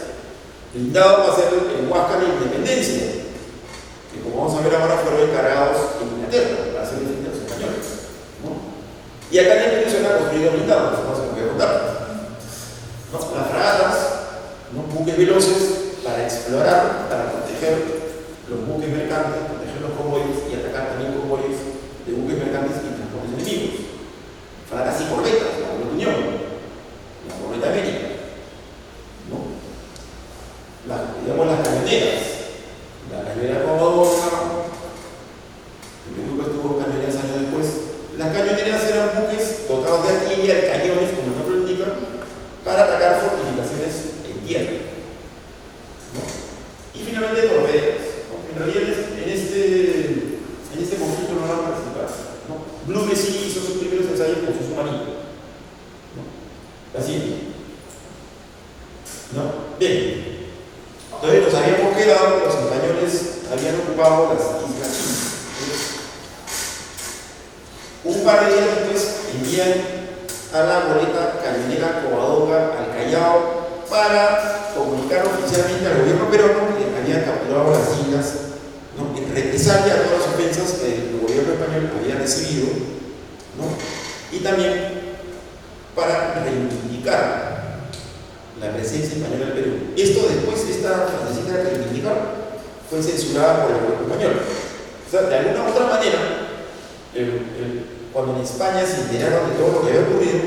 A: Blindado va a ser el Huáscar de Independencia, que como vamos a ver ahora fueron encargados en Inglaterra para hacer frente a los españoles, ¿no? Y acá en el Perú se han construido blindados, no se puede contar, ¿no? Las fragatas, ¿no? Buques veloces para explorar, para proteger los buques mercantes, proteger los convoyes y atacar también convoyes de buques mercantes y transportes enemigos. Fragatas y corbetas, la corvette Unión, la corvette América, ¿no? Digamos las cañoneras, la cañonera Commodore, el Perú estuvo cañoneras años después. Las cañoneras eran buques dotados de artillería, de cañones, como el nombre indica, para atacar fortificaciones en tierra, ¿no? Y finalmente torpederas, ¿no? En realidad en este conflicto no van a participar, ¿no? Blume sí hizo sus primeros ensayos con su submarino, ¿no? Así, ¿no? Bien, entonces nos habíamos quedado que los españoles habían ocupado las islas Chinas. Un par de días después envían a la goleta cañonera Covadonga al Callao para comunicar oficialmente al gobierno peruano que habían capturado las islas, ¿no? En represalia a todas las ofensas que el gobierno español había recibido, ¿no? Y también para reivindicar la presencia española en el Perú. Esto después, esta frasecita de reivindicar fue censurada por el gobierno español. O sea, de alguna u otra manera, cuando en España se enteraron de todo lo que había ocurrido,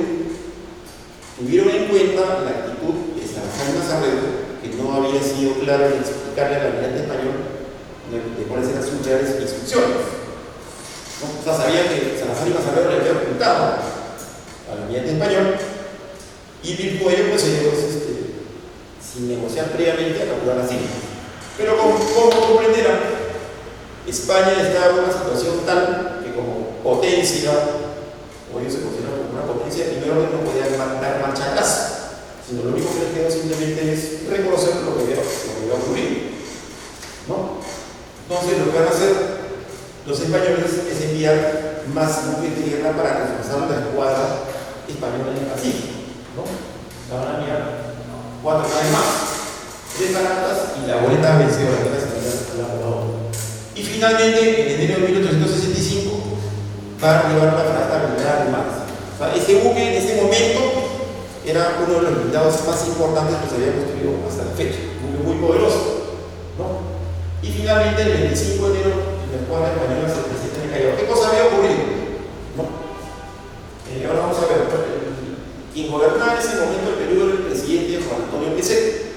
A: tuvieron en cuenta la actitud de Salazar Mazarredo, que no había sido claro en explicarle al almirante español de cuáles eran sus reales instrucciones, ¿no? O sea, sabían que Salazar y Mazarredo le habían ocultado al almirante español, y virtud de ello, pues ellos, sin negociar previamente, a capturar las islas. Pero como comprenderán, España estaba en una situación tal que como potencia, o ellos se consideran como una potencia de primer orden, no podían dar marcha atrás, sino lo único que les quedó simplemente es reconocer lo que había ocurrido, ¿no? Entonces lo que van a hacer los españoles es enviar más buques de guerra para reforzar la escuadra española en el Pacífico, ¿no? La van a enviar 4 naves más, 3 fragatas y la goleta vencedora, que es la Covadonga. Y finalmente, en enero de 1865, va a arribar la fragata blindada de Numancia. O sea, ese buque en ese momento era uno de los blindados más importantes que se había construido hasta la fecha. Un buque muy poderoso, ¿no? Y finalmente, el 25 de enero, la escuadra española se presenta en el Callao. ¿Qué cosa había ocurrido? ¿No? Ahora vamos a ver. Quien gobernaba en ese momento el Perú era el presidente Juan Antonio Pezet.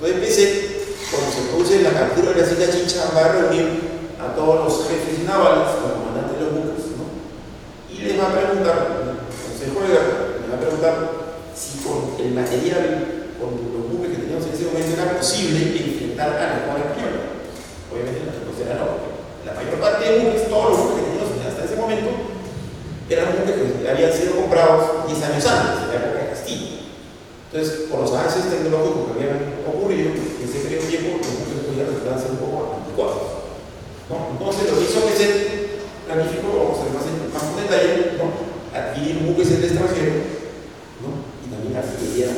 A: Entonces Pezet, cuando se produce la captura de la isla Chincha, va a reunir a todos los jefes navales, los comandantes de los buques, ¿no? Y les va a preguntar, el Consejo de Guerra, les va a preguntar
B: si con el material, con los buques que teníamos en ese momento era posible enfrentar a la Armada española. Obviamente la respuesta era no, porque la mayor parte de buques, todos los buques que teníamos hasta ese momento, eran buques que habían sido comprados 10 años antes, en la época de Castilla. Entonces, por los avances tecnológicos que habían ocurrido en ese periodo de tiempo, los buques podían resultar ser un poco anticuados, ¿no? Entonces, lo que hizo que se planificó, vamos a ver más en detalle, ¿no? Adquirir buques en el extranjero, ¿no? Y también artillería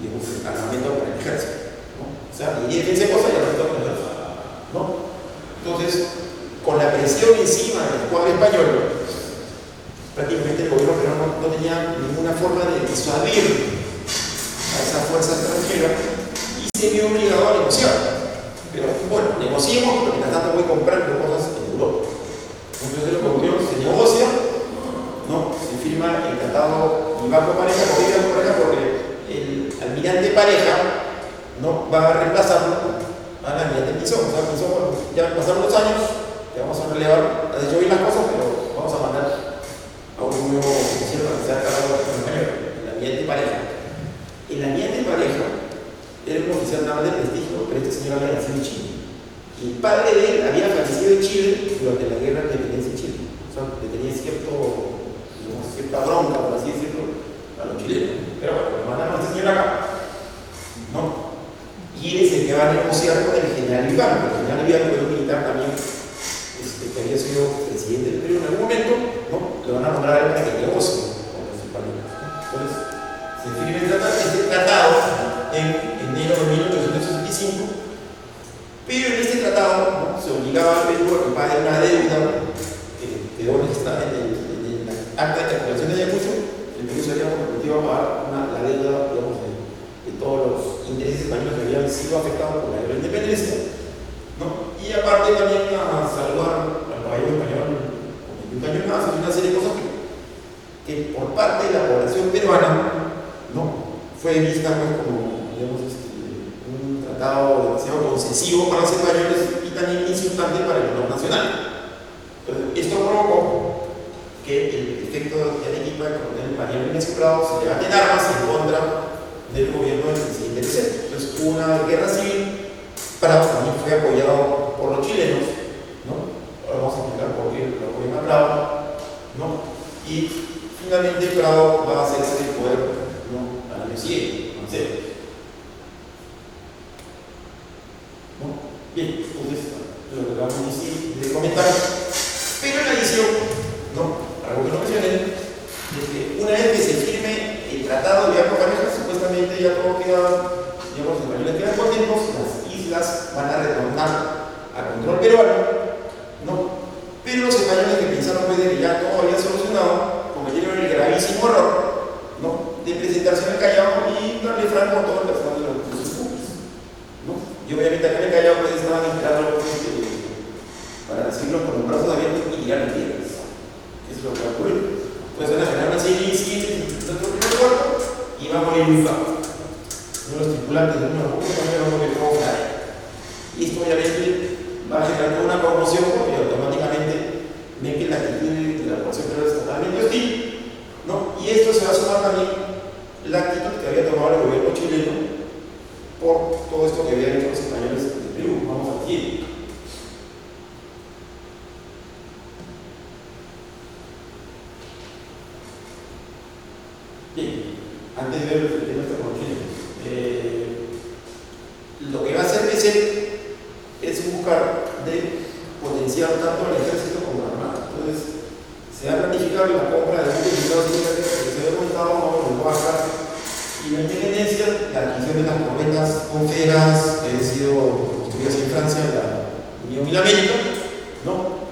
B: y armamento para el ejército, ¿no? O sea, y fíjense cosas y armamento para el ejército, ¿no? Entonces, con la presión encima del cuadro español, prácticamente el gobierno peruano no tenía ninguna forma de disuadir a esa fuerza extranjera y se vio obligado a negociar. Pero bueno, negociemos porque mientras tanto voy comprando cosas en Europa. Entonces lo que ocurrió, se negocia, ¿no? Se firma el tratado y Banco Pareja, porque el almirante Pareja, ¿no? Va a reemplazarlo al almirante Pinzón. O sea, Pinzón, bueno, ya pasaron los años, ya vamos a relevar, ha hecho bien las cosas, pero vamos a mandar a un nuevo oficial para que sea cargado de español, el almirante Pareja. El almirante Pareja era un oficial naval de prestigio, pero este señor había nacido en Chile. Y el padre de él había fallecido en Chile durante la guerra de independencia en Chile. O sea, le tenía cierta bronca, por así decirlo, a los chilenos. Pero bueno, le mandaron a este señor acá, ¿no? Y él es el que va a negociar con el general Iván. El general Iván fue un militar también, que había sido presidente del Perú en algún momento, ¿no? Le van a nombrar a él para que negocie con los españoles. Entonces, se firma este tratado en enero de 1865, pero en este tratado, ¿no? Se obligaba al Perú a que pague una deuda que quedó registrada en el acta de calculación de Ayacucho. El Perú se había comprometido a pagar la deuda, digamos, de todos los intereses españoles que habían sido afectados por la guerra de independencia, ¿no? Y aparte también a saludar al caballero español con 21 años más, y una serie de cosas que por parte de la población peruana, ¿no? Fue vista pues, como, digamos, un tratado demasiado concesivo para los españoles y también insultante para el honor nacional. Entonces, esto provocó que el efecto de Arequipa, el coronel Mariano Inés Prado, se levanten armas en contra del gobierno del presidente Leclerc. Entonces hubo una guerra civil. Prado también fue apoyado por los chilenos, ¿no? Ahora vamos a explicar por qué lo apoyan a Prado, ¿no? Y finalmente Prado va a hacerse el poder, ¿no? Al año siguiente, ¿no? Bien, entonces lo que vamos a decir de comentar, pero en la edición, ¿no? Algo que no mencioné, es que una vez que se firme el tratado de Banco Pareja, supuestamente ya todo queda, digamos, los españoles quedan contentos, las islas van a retornar al control peruano, ¿no? Pero los españoles que pensaron pues, de que ya todo había solucionado, cometieron el gravísimo error, ¿no? De presentarse en el Callao y darle franco a todo el personal de los buques, ¿no? Y obviamente acá en el Callao pues estaban esperando para recibirlos con los brazos abiertos y tirar piedras. Eso es lo que va a ocurrir. Pues van a generar una serie de incidentes en nuestro primer cuarto y va a morir muy fácil. Uno de los tripulantes de uno de los buques también va a morir como cae. Y esto obviamente va a generar una conmoción porque automáticamente ven que la actitud de la población peruana es totalmente hostil, ¿no? Y esto se va a sumar también la actitud que había tomado el gobierno chileno por todo esto que habían hecho los españoles de Perú. Vamos aquí. Bien, antes de ver el tema de con Chile, lo que va a hacer es buscar de potenciar tanto al ejército como a la armada. Entonces, se ha planificado la compra de buques blindados que se había comentado, no lo va a dejar. Y la independencia, la adquisición de las corbetas confederadas que han sido construidas en Francia, la Unión y la América, ¿no?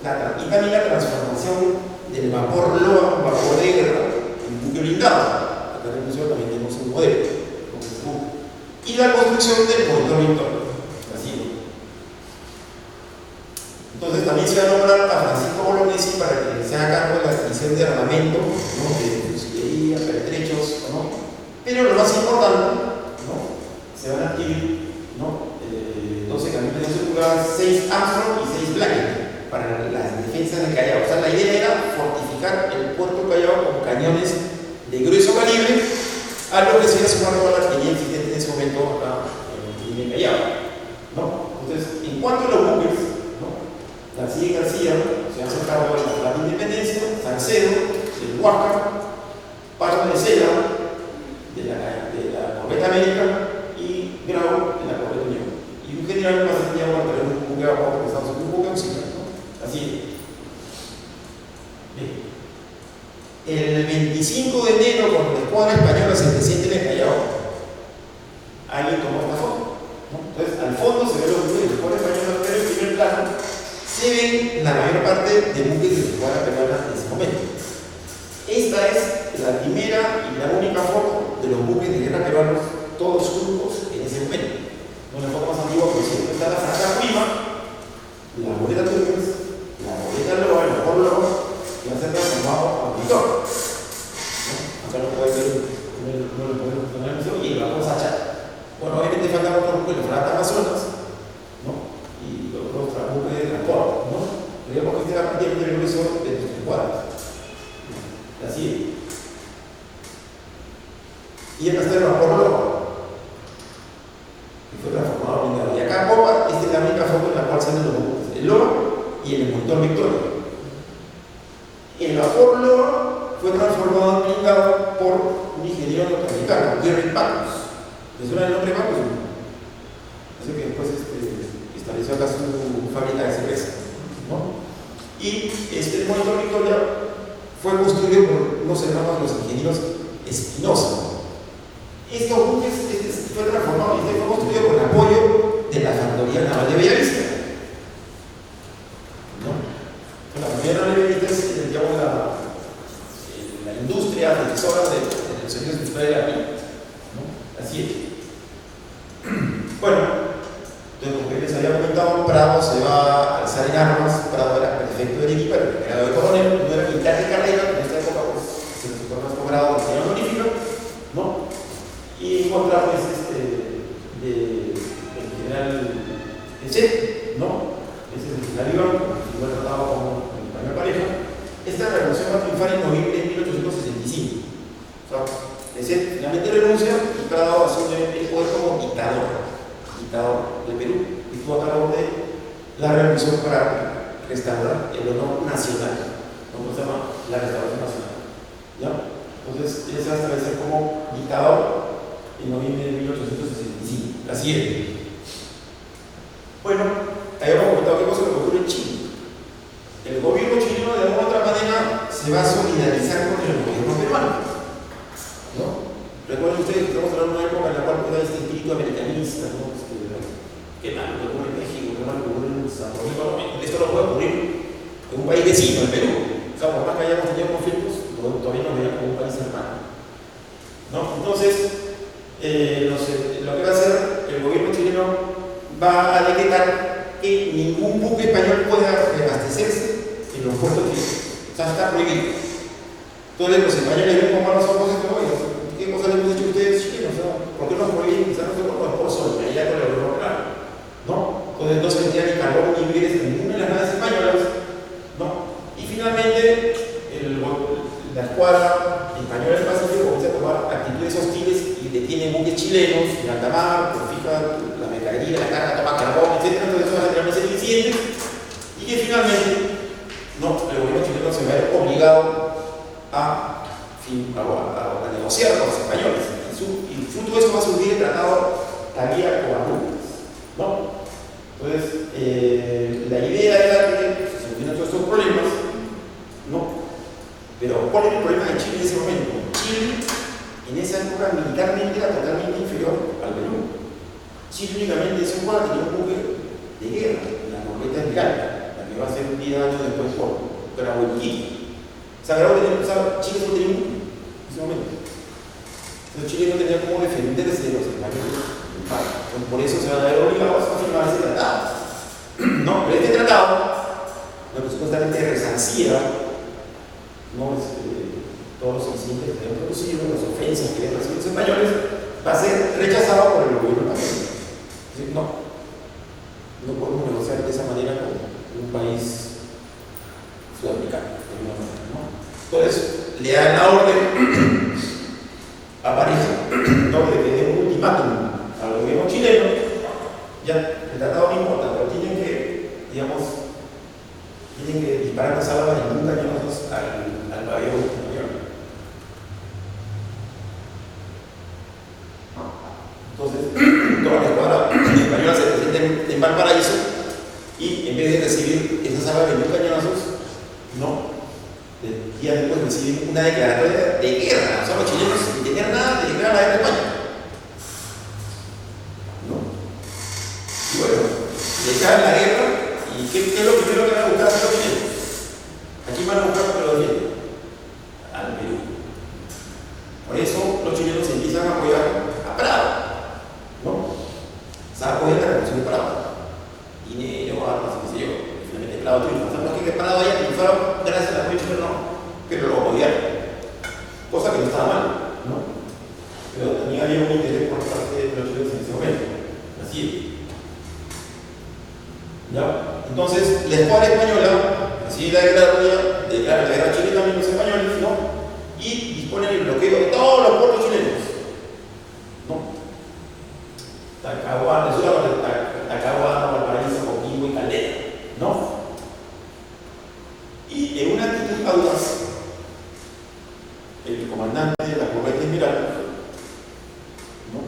B: Y también la transformación del vapor Loa, un vapor de guerra, en buque blindado. Acá en el museo también tenemos un modelo. Y la construcción del motor Victoria. Así. Entonces también se va a nombrar a Francisco Bolognesi para que se haga cargo de la adquisición de armamento, ¿no? De fusilería, pertrechos, ¿no? Pero lo más importante, ¿no? Se van a adquirir, ¿no? 12 camiones de 12 pulgadas, 6 Armstrong y 6 Blackett para las defensas del Callao. O sea, la idea era fortificar el puerto Callao con cañones de grueso calibre a lo que sería sumar toda la artillería existente en ese momento acá en Callao, ¿no? Entonces, en cuanto a los buques, ¿no? García y García se han sacado de la Independencia, Salcedo, del Huáscar, Pardo de Sela, de la Corbeta América, y Grau de la Corbeta Unión. Y un general más allá para traer un buque abajo porque estamos en un buque auxiliar, ¿no? Así es. Bien. El 25 de enero, cuando la escuadra española se presenta en el Callao, alguien tomó esta foto, ¿no? Entonces, al fondo se ve los buques de la escuadra española, pero en primer plano se ven la mayor parte de buques de la escuadra peruana en ese momento. Esta es la primera y la única foto de los buques de guerra peruanos, todos juntos en ese momento. No es la foto más antigua, pero siempre está la franja prima, la goleta Turbes, la goleta Loa, el mejor Loa, que va a ser transformado a Victor. ¿No? Acá lo puede ver, no lo podemos poner y el vapor Sacha. Bueno, obviamente faltan otros buques, los fragatas Amazonas, ¿no? Y los buques de transporte, ¿no? Pero porque este va a partir del grueso de los escuadras. Así es. Y acá está el vapor Loa, que fue transformado en blindado. Y acá en Popa, esta es la única foto en la cual salen los buques, el Loa y el envoltor Victoria. El vapor Loa fue transformado en blindado por un ingeniero norteamericano, Gary Backus. ¿Les suena el nombre de Backus? Así que después estableció acá su fábrica de cerveza, ¿no? Y este monitor Victoria fue construido por unos hermanos de los ingenieros Espinosa. Estos buques fue transformado y fue construido con apoyo de la Factoría Naval de Bellavista, ¿no? La Factoría Naval de Bellavista es, digamos, la industria defensora de los servicios industriales de la vida, ¿no? Así es. Bueno, entonces, como les había comentado, Prado se va a alzar en armas. Prado era prefecto de Arequipa, era grado de coronel, no era militar de carrera, en esta época pues, se le otorgó nuestro grado de señor honorífico, ¿no? Y en contra pues, del general Echet, ¿no? Ese es el general Iván, que fue tratado como el español pareja. Esta revolución va a triunfar en noviembre de 1865. O sea, Echet finalmente renuncia y Prado asume el poder como dictador del Perú, y estuvo a cargo de la revolución para restaurar el honor nacional, como se llama la restauración nacional, ¿ya? Entonces, él se va a establecer como dictador en noviembre de 1865, así es. Bueno, habíamos comentado qué cosa que ocurre en Chile. El gobierno chileno, de alguna u otra manera, se va a solidarizar con el gobierno peruano, ¿no? Recuerden ustedes que estamos hablando de una época en la cual era este espíritu americanista, ¿no? Que mal que ocurre en México, que mal que ocurre en San Domingo. Esto no puede ocurrir en un país vecino, en Perú. O sea, por más que hayamos tenido conflictos, todavía nos veían como un país hermano, ¿no? Entonces, lo que va a hacer el gobierno chileno va a decretar que ningún buque español pueda reabastecerse en los puertos chilenos. O sea, está prohibido. Entonces, los españoles ven con malos ojos esto, oye, ¿qué cosa les hemos dicho a ustedes chilenos? O sea, ¿por qué nos prohíben? Quizás nosotros no es por solidaridad con el gobierno peruano, ¿no? Entonces, no se metía ni carbón ni víveres en ninguna de las naves españolas, ¿no? Y finalmente, la escuadra española del Pacífico comienza a tomar actitudes hostiles y detiene buques chilenos en alta mar, confisca la mercadería, la carga, toma carbón, etc. Entonces, eso va a generar una serie de incidentes y que finalmente, no, el gobierno chileno se va a ver obligado a negociar con los españoles. Y fruto de eso va a surgir el tratado Tavía-Covarrubias, ¿no? Entonces, la idea era que se solucionan todos estos problemas, ¿no? Pero ¿cuál era el problema de Chile en ese momento? Chile, en esa época, militarmente era totalmente inferior al Perú. Chile únicamente en ese época tenía un buque de guerra, la Corbeta Esmeralda, la que va a ser 10 años después por Grau y Chile no tenía un buque en ese momento. Entonces Chile no tenía cómo defenderse de los españoles. Por eso se van a ver obligados a firmar ese tratado. No, pero este tratado, lo que supuestamente resarcía, ¿no? Todos los incidentes que habían producido, las ofensas que habían recibido los españoles, va a ser rechazado por el gobierno español. Es decir, no podemos negociar de esa manera con un país sudamericano, ¿no? Entonces, le dan la orden aparece, ¿no?, de un ultimátum al gobierno chileno. Ya, el tratado no importa, pero tienen que, digamos, disparar las armas en un cañonazos al pabellón español. Entonces, toda la escuadra española se presenta en Valparaíso y en vez de recibir esas armas de 21 cañonazos, no, días después reciben una declaratoria de guerra. O sea, los chilenos, sin tener nada, de declarar la guerra a España. ¿No? Y bueno, le echan la guerra. ¿Y qué es lo primero que van a buscar los chilenos? Aquí van a buscar que lo defienden al Perú. Por eso los chilenos empiezan a apoyar a Prado, ¿no? O sea, apoyan la revolución de Prado. Dinero, armas, qué sé yo. Finalmente Prado triunfa. O sea, no es que Prado haya triunfado gracias al apoyo chileno, no. Pero lo apoyaron. Cosa que no estaba mal, ¿no? Pero también había un interés por parte de los chilenos en ese momento. Así es. ¿Ya? Entonces, la escuadra española recibe la declaratoria, declara la guerra chilena a los españoles, ¿no? Y disponen el bloqueo de todos los puertos chilenos, ¿no? Talcahuano, Valparaíso, Coquimbo y Caldera, ¿no? Y en una actitud audaz, el comandante de la corvette Esmeralda, ¿no?,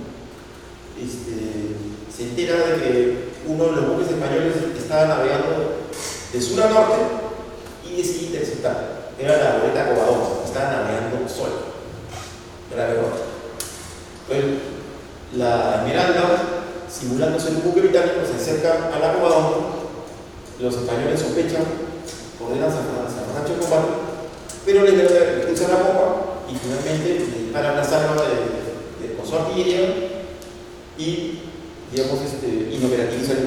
B: se entera de que uno de los buques españoles estaba navegando de sur a norte y decide interceptar. Era la goleta Covadonga, estaba navegando sola. Era verdad. Entonces, la Esmeralda, simulando ser un buque británico, se acerca a la Covadonga. Los españoles sospechan, ordenan zafarrancho de combate, pero la Esmeralda cruza la popa y finalmente le disparan una salva con su artillería y, digamos, inoperativizan y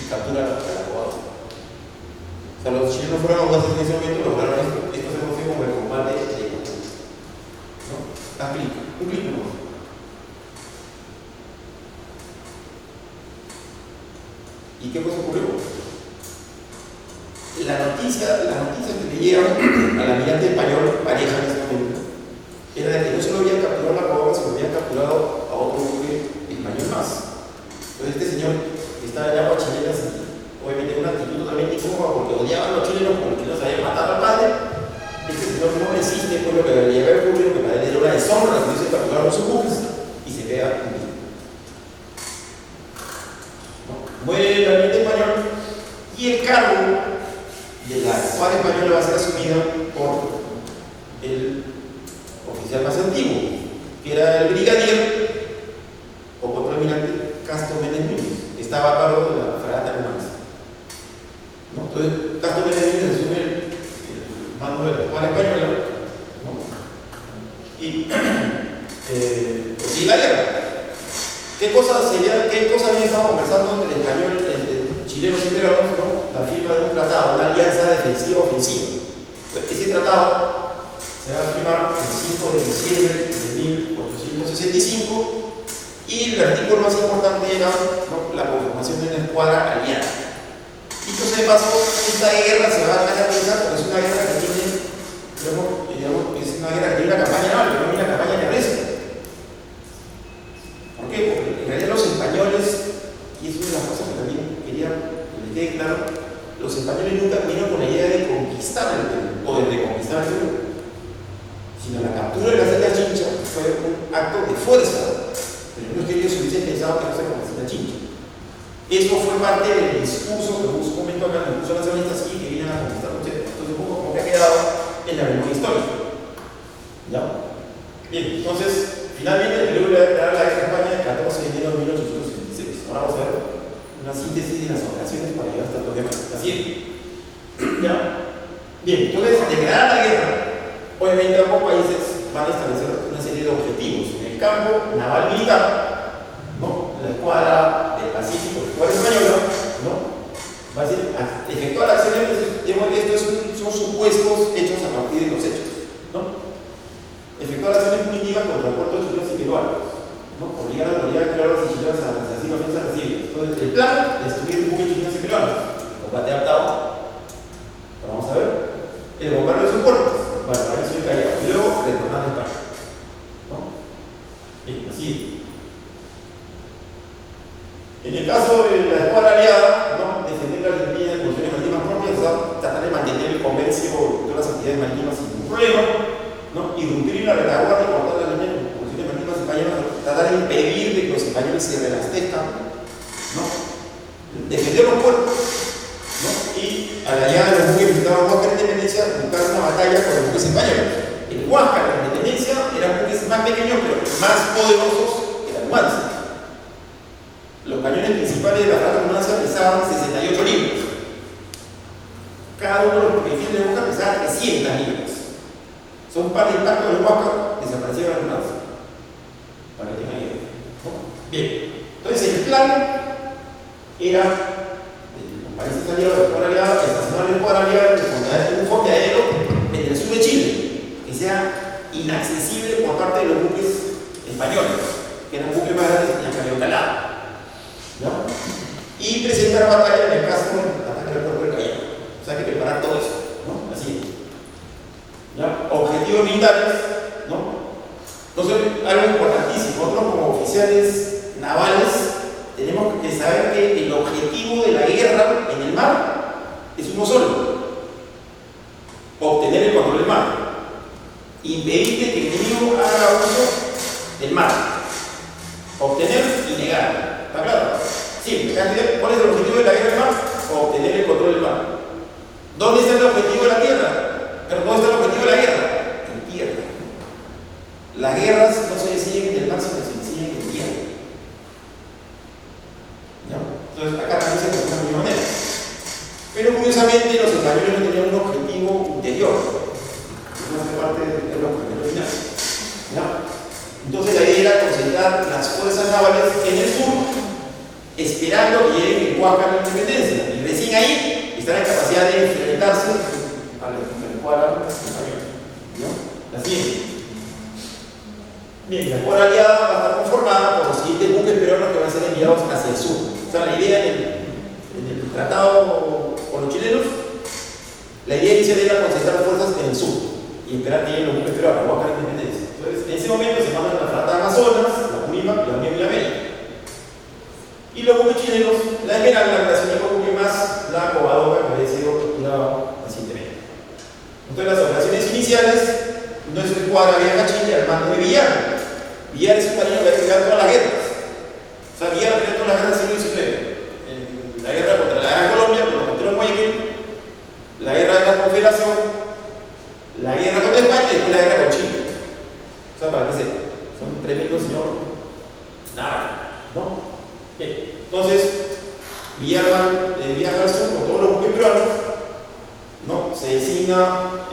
B: capturan a la Covadonga. O sea, los chilenos fueron audaces en ese momento, lograron esto se conoce como el combate de Coquimbo, ¿no? Un clic, ¿no? ¿Y qué cosa ocurrió? La noticia que le llega al almirante español Pareja en ese momento era de que no solo habían capturado la Covadonga, sino habían capturado a otro buque español más. Entonces este señor que estaba en aguas chilenas, obviamente una actitud totalmente incómoda porque odiaban a los chilenos, porque los chilenos habían matado al padre. Este señor no resiste, pues lo que le había ocurrido, que para él era una deshonra, entonces capturaron sus buques y se queda hundido. ¿No? Muere el almirante español y el cargo de la escuadra española va a ser asumida por el oficial más antiguo, que era el brigadier o otro almirante Castro Méndez Núñez, que estaba a cargo de la fragata Numancia, ¿no? Entonces, Castro Méndez Núñez asume el mando de la escuadra española, ¿no? Y sigue la guerra. ¿Qué cosa habían estado conversando entre chilenos y peruanos, ¿no? La firma de un tratado, una alianza defensiva-ofensiva. Ese tratado se va a firmar el 5 de diciembre de 1865 y el artículo más importante era, ¿no?, la conformación de una escuadra aliada. Dicho sea de paso, esta guerra se va a caracterizar porque es una guerra que tiene, es una guerra que tiene una campaña naval, pero no una campaña terrestre. ¿Por qué? Porque en realidad los españoles, y es una de las cosas que también quería que les quede claro, los españoles nunca vinieron con la idea de conquistar el Perú o de reconquistar el Perú, sino la captura de la Santa Chincha fue un acto de fuerza, pero no es que ellos hubiesen pensado que no se conquistara Chincha. Eso fue parte del discurso que en su momento acá, el discurso nacionalista, sí, que vienen a conquistar mucho. Entonces, un poco como que ha quedado en la memoria histórica. ¿Ya? Bien, entonces, finalmente el Perú le da la guerra a España el 14 de enero de 1866. Ahora vamos a ver una síntesis de las operaciones para llegar hasta el tema. Así es. ¿Ya? Bien, entonces, declarar la guerra, obviamente ambos países van a establecer una serie de objetivos. En el campo naval militar, ¿no?, la escuadra del Pacífico, la escuadra española, ¿no?, va a decir, efectuar acciones, estos son supuestos hechos a partir de los hechos, ¿no? Efectuar acciones punitivas contra el puerto de chilenos y peruanos, ¿no?, obligar a las autoridades peruanas y chilenas a resarcir ofensas recibidas. Entonces, el plan es destruir el buque chilenos y peruanos, combate adaptado, vamos a ver, el bombardeo de sus puertos, Valparaíso y Callao, y luego retornar a España, ¿no? Bien, así. En el caso de la escuadra aliada, ¿no? Defender las líneas de funciones marítimas propias, o sea, tratar de mantener el comercio de las actividades marítimas sin ningún problema, ¿no? Irrumpir la retaguardia y cortar las líneas de funciones marítimas españolas, tratar de impedir de que los españoles se reabastezcan, ¿no? Defender los puertos, ¿no? Y a la llegada de los buques visitados Huáscar de Independencia, buscar una batalla con los buques españoles. El Huáscar de Independencia eran buques más pequeños, pero más poderosos que la Numancia. Los cañones principales de la fragata Numancia pesaban 68 libras. Cada uno de los proyectiles de Huáscar pesaba 300 libras. Son par de impactos del Huáscar, desaparecieron la Numancia. Para que tengan idea. Bien, entonces el plan era los países aliados de la escuadra aliada, estacionar la escuadra aliada en un fondeadero en el sur de Chile, que sea inaccesible por parte de los buques españoles, que eran buques más grandes que tenían cabello calado, ¿no? Y presentar batalla en el caso del ataque al puerto del Callao. O sea, hay que preparar todo eso, ¿no? Así es. ¿Ya? Objetivos militares, ¿no? Entonces, algo importantísimo, nosotros como oficiales navales tenemos que saber que el objetivo de la guerra en el mar es uno solo: obtener el control del mar, impedir que el enemigo haga uso del mar, obtener y negar. ¿Está claro? Sí, ¿cuál es el objetivo de la guerra en el mar? Obtener el control del mar. ¿Dónde está el objetivo de la tierra? ¿Pero dónde está el objetivo de la guerra? En tierra. Las guerras no se deciden en el mar, sino se deciden en tierra. ¿No? Entonces, acá también se hace de la misma manera. Pero curiosamente, los españoles no tenían un objetivo interior. No hace parte del objetivo final. ¿No? Entonces, la idea era concentrar las fuerzas navales en el sur, esperando que lleguen el Huáscar a la independencia. Y recién ahí están en capacidad de enfrentarse a la escuadra española. ¿No? La siguiente. Bien, la escuadra aliada va a estar conformada por los siguientes buques peruanos que van a ser enviados hacia el sur. O sea, la idea en el tratado con los chilenos, la idea inicial era concentrar fuerzas en el sur y esperar que lleguen los buques peruanos, Huáscar de Independencia. Entonces, en ese momento se mandan la fragata Amazonas, la Purímac, la Unión y la América. Y los buques chilenos, la Esmeralda, la creación de buque más, la Covadonga, que había sido capturada recientemente. Entonces, las operaciones iniciales, nuestra escuadra viaja a Chile al mando de Villar. Villar es un marino que ha peleado todas las guerras. O sea, Villar ha peleado todas las guerras del siglo XIX. En la guerra contra la Gran Colombia, con los monteros Guayaquil, la guerra de la Confederación, la guerra contra España y después la guerra con Chile. O sea, para que sepan, son tremendos señor. Nada, ¿no? Bien. Entonces, Villar viaja al sur con todos los buques peruanos, ¿no? Se designa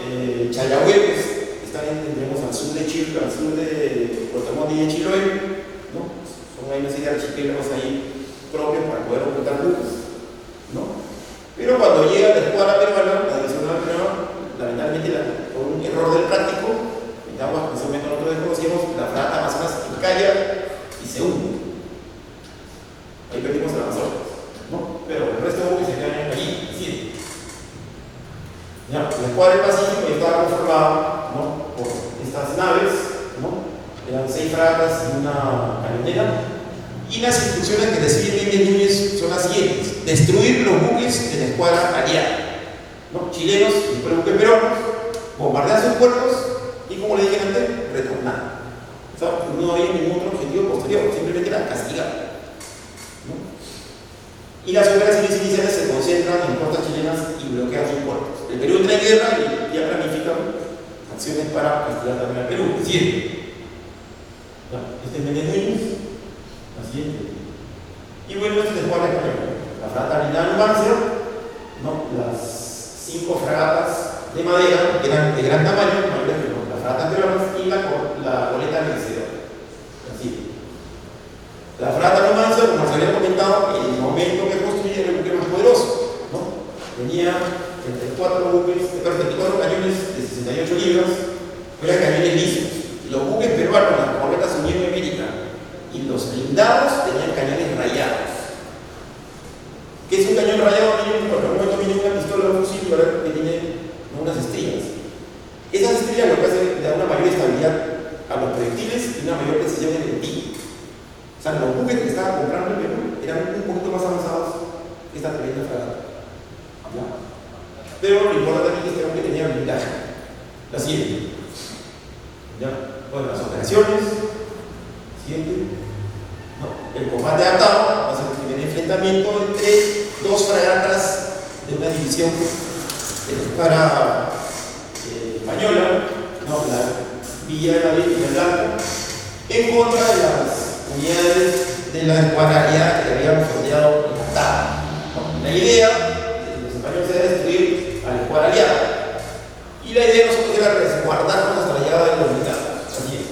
B: Chayahuel, están al sur de Chile, al sur de Puerto Montt y de Chiloé, ¿no? Son ahí una serie de archipiélagos ahí propios para poder ocultar buques, ¿no? Pero cuando llega la escuadra peruana, la división naval peruana, lamentablemente por un error del práctico, en aguas que en ese momento nosotros desconocíamos, la fragata Amazonas encalla y se hunde. Ahí perdimos el Amazonas, ¿no? Pero el resto de buques se quedan allí, así. ¿Ya? La escuadra del Pacífico estaba conformada, ¿no? Por estas naves, ¿no? Eran 6 fragatas y una cañonera. Y las instrucciones que recibe Méndez Núñez son las siguientes: destruir los buques de la escuadra aliada, ¿no? Chilenos y después buques peruanos, bombardear sus puertos y, como le dije antes, retornar. O sea, no había ningún otro objetivo posterior, simplemente era castigar. Y las operaciones iniciales se concentran en costas chilenas y bloquean sus puertos. El Perú entra en guerra y ya planifican acciones para castigar también al Perú. Siguiente. Este es Méndez Núñez. La siguiente. Y bueno, este es Juan Español. La fragata Unidad Numancia, ¿no? Las 5 fragatas de madera, que eran de gran tamaño, mayores que las fragatas peruanas, y la goleta Vencedora. Así. La fragata Numancia, como se había comentado, en el momento que construye era el buque más poderoso, ¿no? Tenía 34 cañones de 68 libras, eran cañones lisos. Los buques peruanos, las corbetas Unión y América y los blindados tenían cañones rayados. ¿Qué es un cañón rayado? Por el momento viene una pistola o un fusil que tiene unas estrellas. Esas estrellas lo que hacen es dar una mayor estabilidad a los proyectiles y precisión en el tiro. O sea, los buques que estaban comprando el Perú eran un poquito más avanzados que esta tremenda fragata. ¿Ya? Pero lo importante aquí es que aunque tenía blindaje. La siguiente. ¿Ya? Bueno, las operaciones. Siguiente. No, el combate adaptado va a ser el primer enfrentamiento entre dos fragatas de una división para española, no, la Villa de Madrid y el Blanco, en contra de las unidades de la escuadra que habían fondeado en Atá. La idea de los españoles era destruir a la escuadra aliada. Y la idea de nosotros era resguardarnos hasta la llegada de los militares. Así es.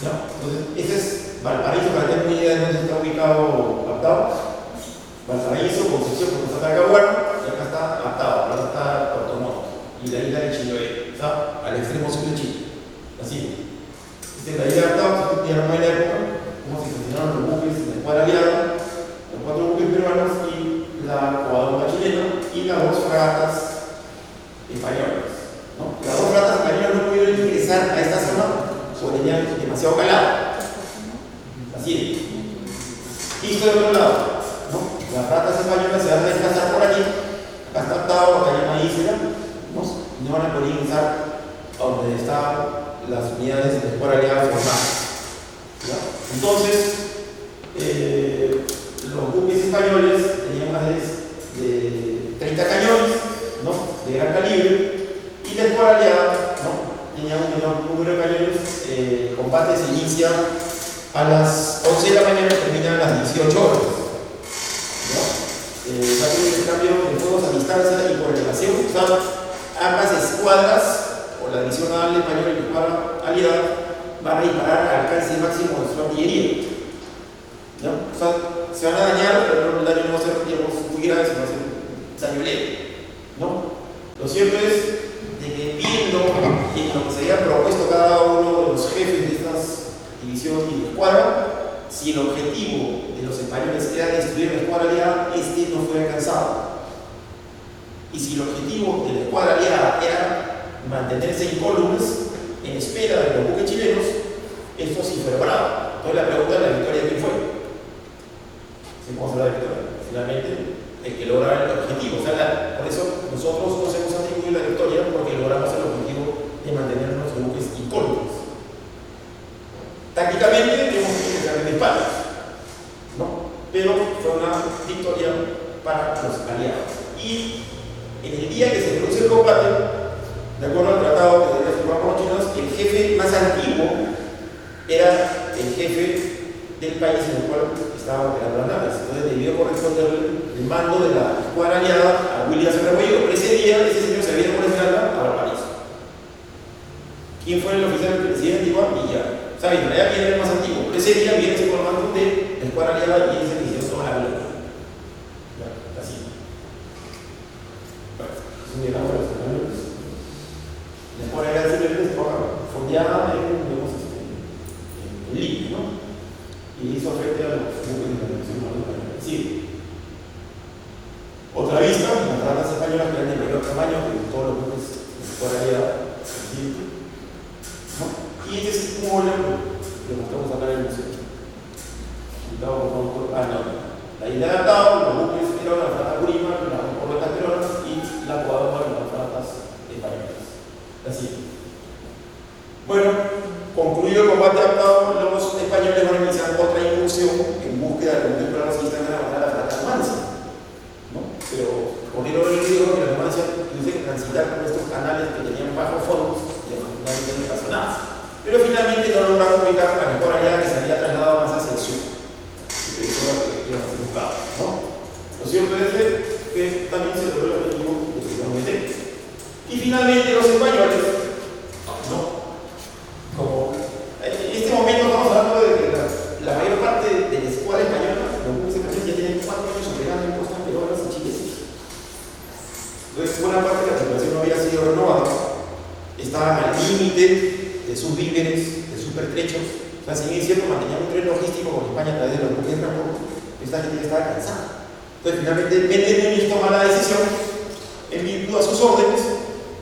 B: ¿No? Entonces, ese es Valparaíso, para tener una idea de dónde está ubicado Aptao. Valparaíso, Concepción, porque está Talcahuano, y acá está Aptao, ahora está Puerto Montt, y la isla de Chiloé, está al extremo sur de Chile. Así. Esta es la isla de Aptao, que era una época, cómo se funcionaron los buques de la escuadra aliada, los 4 buques peruanos y la Coadoma chilena, y las 2 fragatas españolas. ¿No? Las 2 fragatas españolas no pudieron ingresar a esta zona porque tenían demasiado calado. Así es. Y esto de otro lado, ¿no? Las ratas españolas se van a desplazar por aquí, acá está Aptao, acá hay una isla, ¿no? Y no van a poder ingresar a donde están las unidades de escuadra aliada formadas. ¿Ya? Entonces, los buques españoles tenían más de 30 cañones, ¿no? De gran calibre, y la escuadra aliada, ¿no? Tenía un menor número de cañones. El combate se inicia a las 11 de la mañana y termina a las 18 horas. Va a tener el cambio de fuegos a distancia y por elevación. O sea, ambas escuadras, o la división naval española y la escuadra aliada, van a disparar al alcance máximo de su artillería. ¿No? O sea, se van a dañar, pero el daño no va a ser, digamos, muy grave, sino va a ser daño leve. ¿No? Lo cierto es de que viendo en lo que se había propuesto cada uno de los jefes de estas divisiones y de escuadra, si el objetivo de los españoles era destruir la escuadra aliada, este no fue alcanzado. Y si el objetivo de la escuadra aliada era mantenerse incólumes en espera de los buques chilenos, esto sí fue logrado. Entonces la pregunta es la victoria de quién fue. ¿Sí? ¿Cómo fue la victoria? Finalmente, el que logra el objetivo. O sea, por eso nosotros nos hemos atribuido la victoria porque logramos el objetivo de mantener los buques incólumes. Tácticamente hemos tenido que caer de espaldas, ¿no? Pero fue una victoria para los aliados. Y en el día que se produce el combate, de acuerdo al tratado que debía firmar con los chinos, el jefe más antiguo era el jefe del país en el cual estaban operando las naves. Entonces debió corresponder el mando de la escuadra aliada a William Cerreguillo, pero ese día ese señor se había por Esmeralda a Valparaíso. ¿Quién fue el oficial del presidente? Igual Villar. ¿Sabes? En realidad, ¿quién era el más antiguo? Pero ese día viene ese comando de la escuadra aliada y ese inició toda la gloria. Así. Bueno, es un diagrama de los españoles. La escuadra aliada simplemente estaba fondeada en Lima, ¿no? Y hizo frente a los buques de la Nación Marítima. Sí. Otra vista, las ratas españolas que eran de mayor tamaño que todos los buques de la escuadra aliada. ¿Sí? ¿No? Y este es un modelo que mostramos acá en el museo. La isla de Aptao, los buques peruanos, las fratas Burimar, las corbetas peruanas y la Coadoma de las fratas españolas. Así. Bueno, concluido el combate de Aptao, los españoles van a iniciar otra incursión en búsqueda de los buques peruanos y están a la frata Numancia. ¿No? Pero corrieron el riesgo que la Numancia tuviese que transitar por estos canales que tenían bajos fondos y afortunadamente no pasó nada. Pero finalmente no lograron ubicar a la escuadra aliada que se había trasladado más hacia el sur. Y eso era lo que iban a ser buscados, ¿no? Lo cierto es que también se logró el objetivo de que meter. Y finalmente los españoles, ¿no? Como en este momento estamos hablando de que la mayor parte de la escuadra española, los buques españoles ya tienen 4 años operando en costas peruanas y chilenas. Entonces, buena parte de la tripulación no había sido renovada, estaba al límite de sus víveres, de sus pertrechos. O sea, si bien es cierto, mantenían un tren logístico con España a través de los buques de transporte, esta gente ya estaba cansada. Entonces, finalmente, Menem toma la decisión, en virtud a sus órdenes,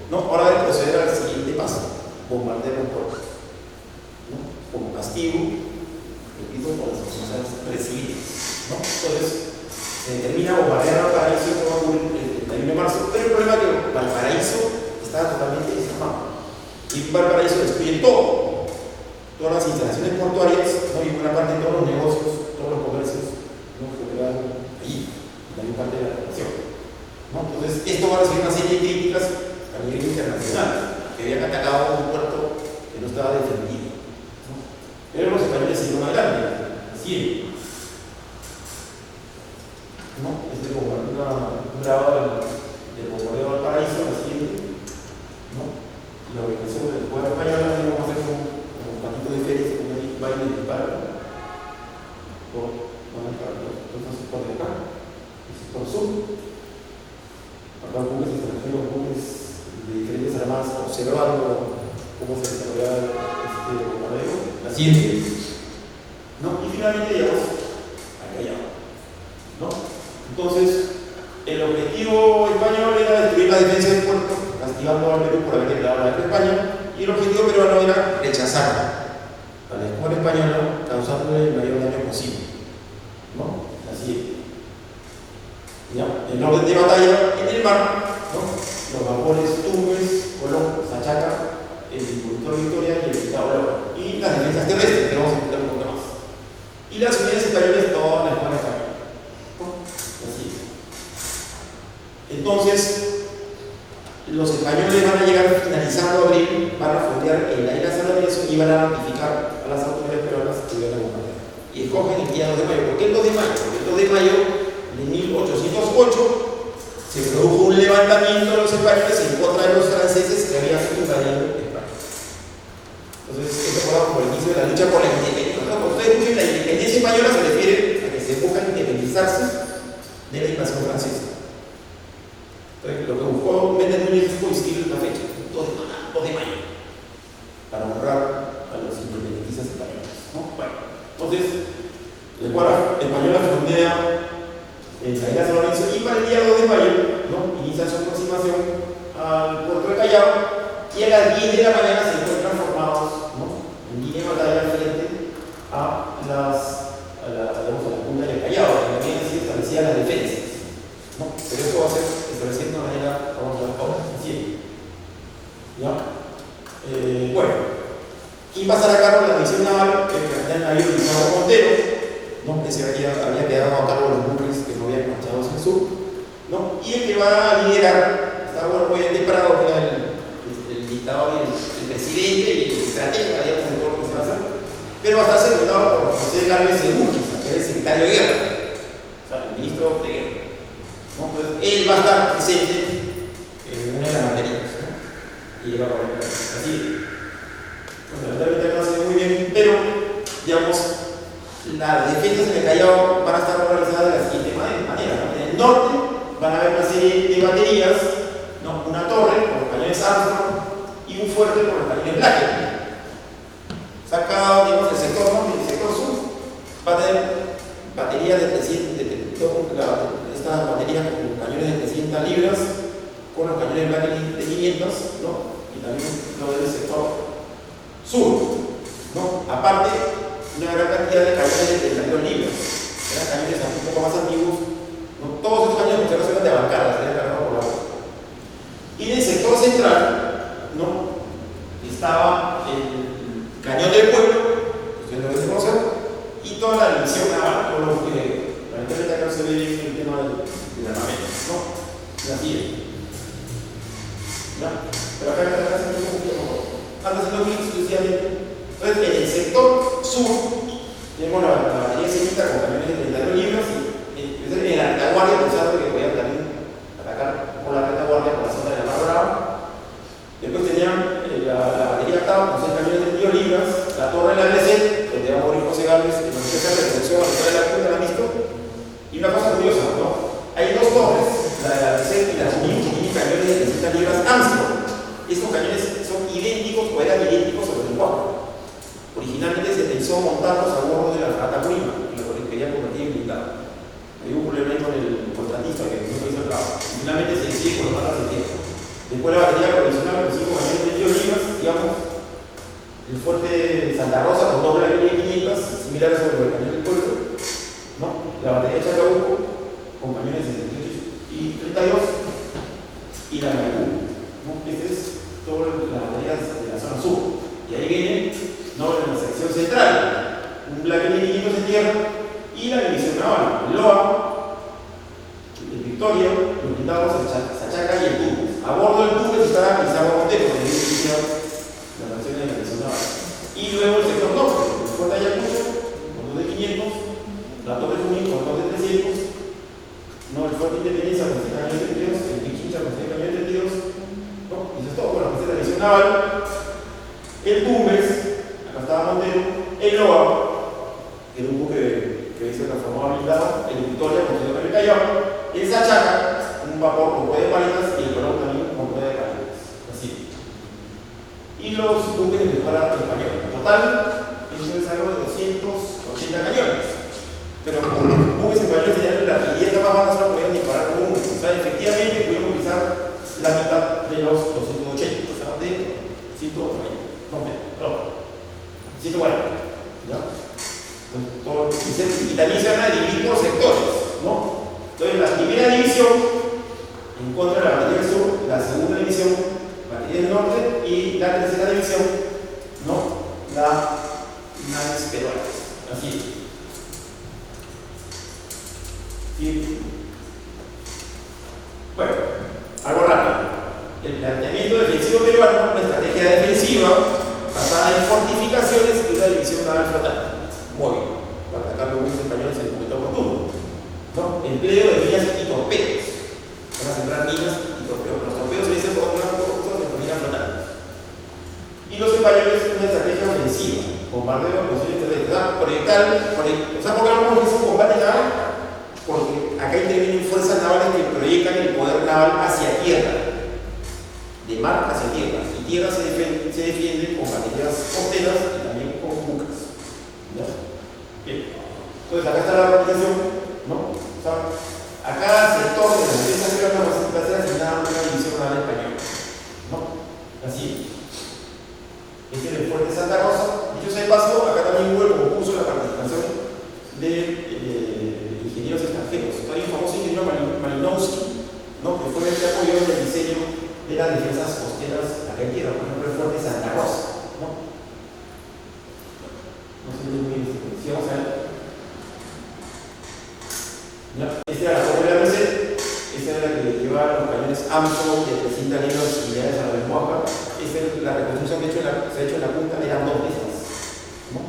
B: ¿no? Ahora de proceder al siguiente paso: bombardear los puertos, ¿no? Como castigo, repito, por las ofensas recibidas, ¿no? Entonces, se determina bombardear Valparaíso que va a ocurrir el 31 de marzo, pero el problema es que Valparaíso estaba totalmente desarmado. Y Valparaíso destruye todo, todas las instalaciones portuarias, ¿no? Y buena parte de todos los negocios, todos los comercios, ¿no? Que operaban allí, la mayor parte de la población, ¿no? Entonces, esto va a recibir una serie de críticas a nivel internacional, que habían atacado un puerto que no estaba defendido, ¿no? Pero los españoles siguieron adelante, así. ¿No? Este es un grabado del bombardeo del Valparaíso, la siguiente, ¿no? La organización del pueblo español, vamos a hacer un patito de ferias, un baile de paro, por el sector de acá, el sector sur. Acá buques extranjeros, buques de diferentes armadas observando cómo se desarrollaba este bombardeo, la siguiente, ¿no? Y finalmente llegamos acá allá, ¿no? Entonces, el objetivo español era destruir la defensa del puerto, castigando al Perú por haber declarado la guerra a España, y el objetivo peruano era rechazar a la escuadra española, causándole el mayor daño posible, ¿no? Así es. ¿Ya? El orden de batalla en el mar, ¿no? Los vapores Tumbes, Colón, Sachaca, el Impulsor Victoria y el Estado Loro, y las defensas terrestres, que vamos a explicar un poco más. Y las unidades españolas, toda la escuadra española. Entonces, los españoles van a llegar finalizando abril, van a fondear en la isla San Lorenzo y van a notificar a las autoridades peruanas que iban a bombardear. Y escogen el día 2 de mayo. ¿Por qué el 2 de mayo? Porque el 2 de mayo de 1808 se produjo un levantamiento de los españoles en contra de los franceses que habían invadido España. Entonces, esto fue como el inicio de la lucha por la independencia. Cuando ustedes escuchen, la independencia española se refiere a que se busca independizarse de la invasión francesa. Entonces, lo que buscó Méndez Núñez fue coincidir la fecha, 2 de mayo, para honrar a los independentistas españoles, ¿no? Bueno, entonces, la escuadra española fondea en la isla de San Lorenzo y para el día 2 de mayo, ¿no? Inicia su aproximación al puerto de Callao y a las 10 de la mañana se encuentran formados, ¿no? En línea de batalla frente a la punta de Callao, que también se establecían las defensas, ¿no? Pero esto va a ser estableciendo de manera, vamos a ver ahora, así. ¿Ya? Bueno, ¿quién va a estar a cargo de la misión naval? El capitán navío Ricardo Montero, ¿no? Que se había quedado a cargo de los buques que no habían marchado hacia el sur, ¿no? Y el que va a liderar, está bueno, muy bien Prado, que era el dictador y el presidente y el estratega, digamos, de todo lo que se va a hacer, pero va a estar secundado por José Gálvez de Urquiza, que es el secretario de guerra, o sea, el ministro de guerra. ¿No? Entonces, él va a estar presente en una de las materias, ¿no? Y va a poner así. Fundamentalmente no se ve muy bien, pero, digamos, las defensas en el Callao van a estar organizadas de la siguiente manera, ¿no? En el norte van a haber una serie de baterías, ¿no? Una torre con los cañones Armstrong y un fuerte con los cañones Blackett. Sacado, digamos, el sector norte y el sector sur va a tener baterías de 300, estas baterías con cañones de 300 libras, con los cañones Blackett de 500, ¿no? Y también lo del sector sur, ¿no? Aparte, una gran cantidad de cañones de 32 libras, eran cañones un poco más antiguos, ¿no? Todos estos cañones muchas veces eran de bancadas, eran cargados por la boca. Y en el sector central, ¿no? Estaba el cañón del pueblo, que ustedes lo deben conocer, y toda la división naval, todo lo que lamentablemente acá se ve el tema del armamento, ¿no? Así es. ¿Ya? Pero acá se ve un poquito mejor. Anda haciendo muy exclusivamente. Entonces, en el sector sur, tenemos la batería semita con camiones de 32 libras y en la retaguardia, pensando que podían también atacar por la retaguardia por la zona de la Mar Brava. Después tenían la batería octava con 6 camiones de 32 libras, la torre de la BC, donde va a morir José Gálvez, en donde se hace recepción a la de la punta, la visto. Y una cosa curiosa, ¿no? Hay dos torres, la de la BC y la Sunim, que tienen cañones de 300 libras Armstrong. Estos cañones son idénticos o eran idénticos a los del Guapo. Originalmente se pensó montarlos a bordo de la fragata Prima, y lo querían convertir en blindado. Hay un problema con el contratista que no hizo el trabajo. Finalmente se decide colocarlas en tierra. Después la batería provisional con 5 cañones de 22 libras, digamos, el fuerte Santa Rosa con doble línea de 500, similares a los del cañón del pueblo, ¿no? La batería de Chacabuco con cañones de 78 y 32 y la Maipú, ¿no? Esta es todas las baterías de la zona sur. Y ahí viene, ¿no?, en la sección central, un Black Línea 500 en tierra y la división naval, el LOA, el Victoria, los blindados, el Sachaca y el Tumbes. A bordo del Tumbes está Pizarro Montero, que dirigía las naciones de la división naval. Y luego el sector norte, el Fuerte Ayacucho, con 2 de 500, la Torre Junín con 2 de 300, no, el Fuerte Independencia con 7 cañones de 32, el Pichincha con 7 cañones de 32, ¿no? Y eso es todo. Bueno, esta es la división naval, el Tumbes, acá estaba Montero, el LOA, que era un buque que se transformó a blindado, el Victoria con 7 cañones de Callao, el Sachaca, un vapor con rueda de paletas, y el Colón también con rueda de paletas, así. Y los buques de dispara español. En total, eso es algo de 280 cañones. Pero como los buques españoles tenían la artillería más baja, solo podían disparar con uno. O sea, efectivamente pudimos utilizar la mitad de los 280, o sea, de 120. No, 140. ¿Ya? Y también se van a dividir por sectores, ¿no? Entonces, la primera división en contra de la batería del sur, la segunda división, batería del norte, y la tercera división, ¿no?, la naves peruanas. Así es. Y, bueno, algo rápido. El planteamiento defensivo peruano, una estrategia defensiva basada en fortificaciones y una división naval flotante móvil para atacar los buques españoles en el momento oportuno, ¿no? Empleo de minas y torpedos para sembrar minas y torpedos. Los torpedos se dicen por una cosa de minas flotantes. Y los españoles una estrategia ofensiva, bombardeo de posibles terrestres, proyectar, o sea, ¿por qué no es un combate naval? Porque acá intervienen fuerzas navales que proyectan el poder naval hacia tierra, de mar hacia tierra, y tierra se defiende con baterías costeras y también con buques. ¿Ya? Bien. Entonces acá está la organización, ¿no? O sea, a cada sector de las defensas peruanas va a ser asignada una división naval española, ¿no? Así. Este es el Fuerte Santa Rosa. Dicho sea de paso, acá también hubo el concurso de la participación de ingenieros extranjeros. Hay un famoso ingeniero Malinowski, ¿no?, que fue el que apoyó en el diseño de las defensas costeras acá en tierra, por ejemplo, el Fuerte Santa Rosa, ¿no? No sé muy bien si vamos a ver. ¿Ya? Esta era la torre de la Merced, esta era la que llevaba los cañones Amso de 300 libras similares a la de Moaca. Esta es la reconstrucción que se ha hecho en la punta, eran 2 de estas, ¿no?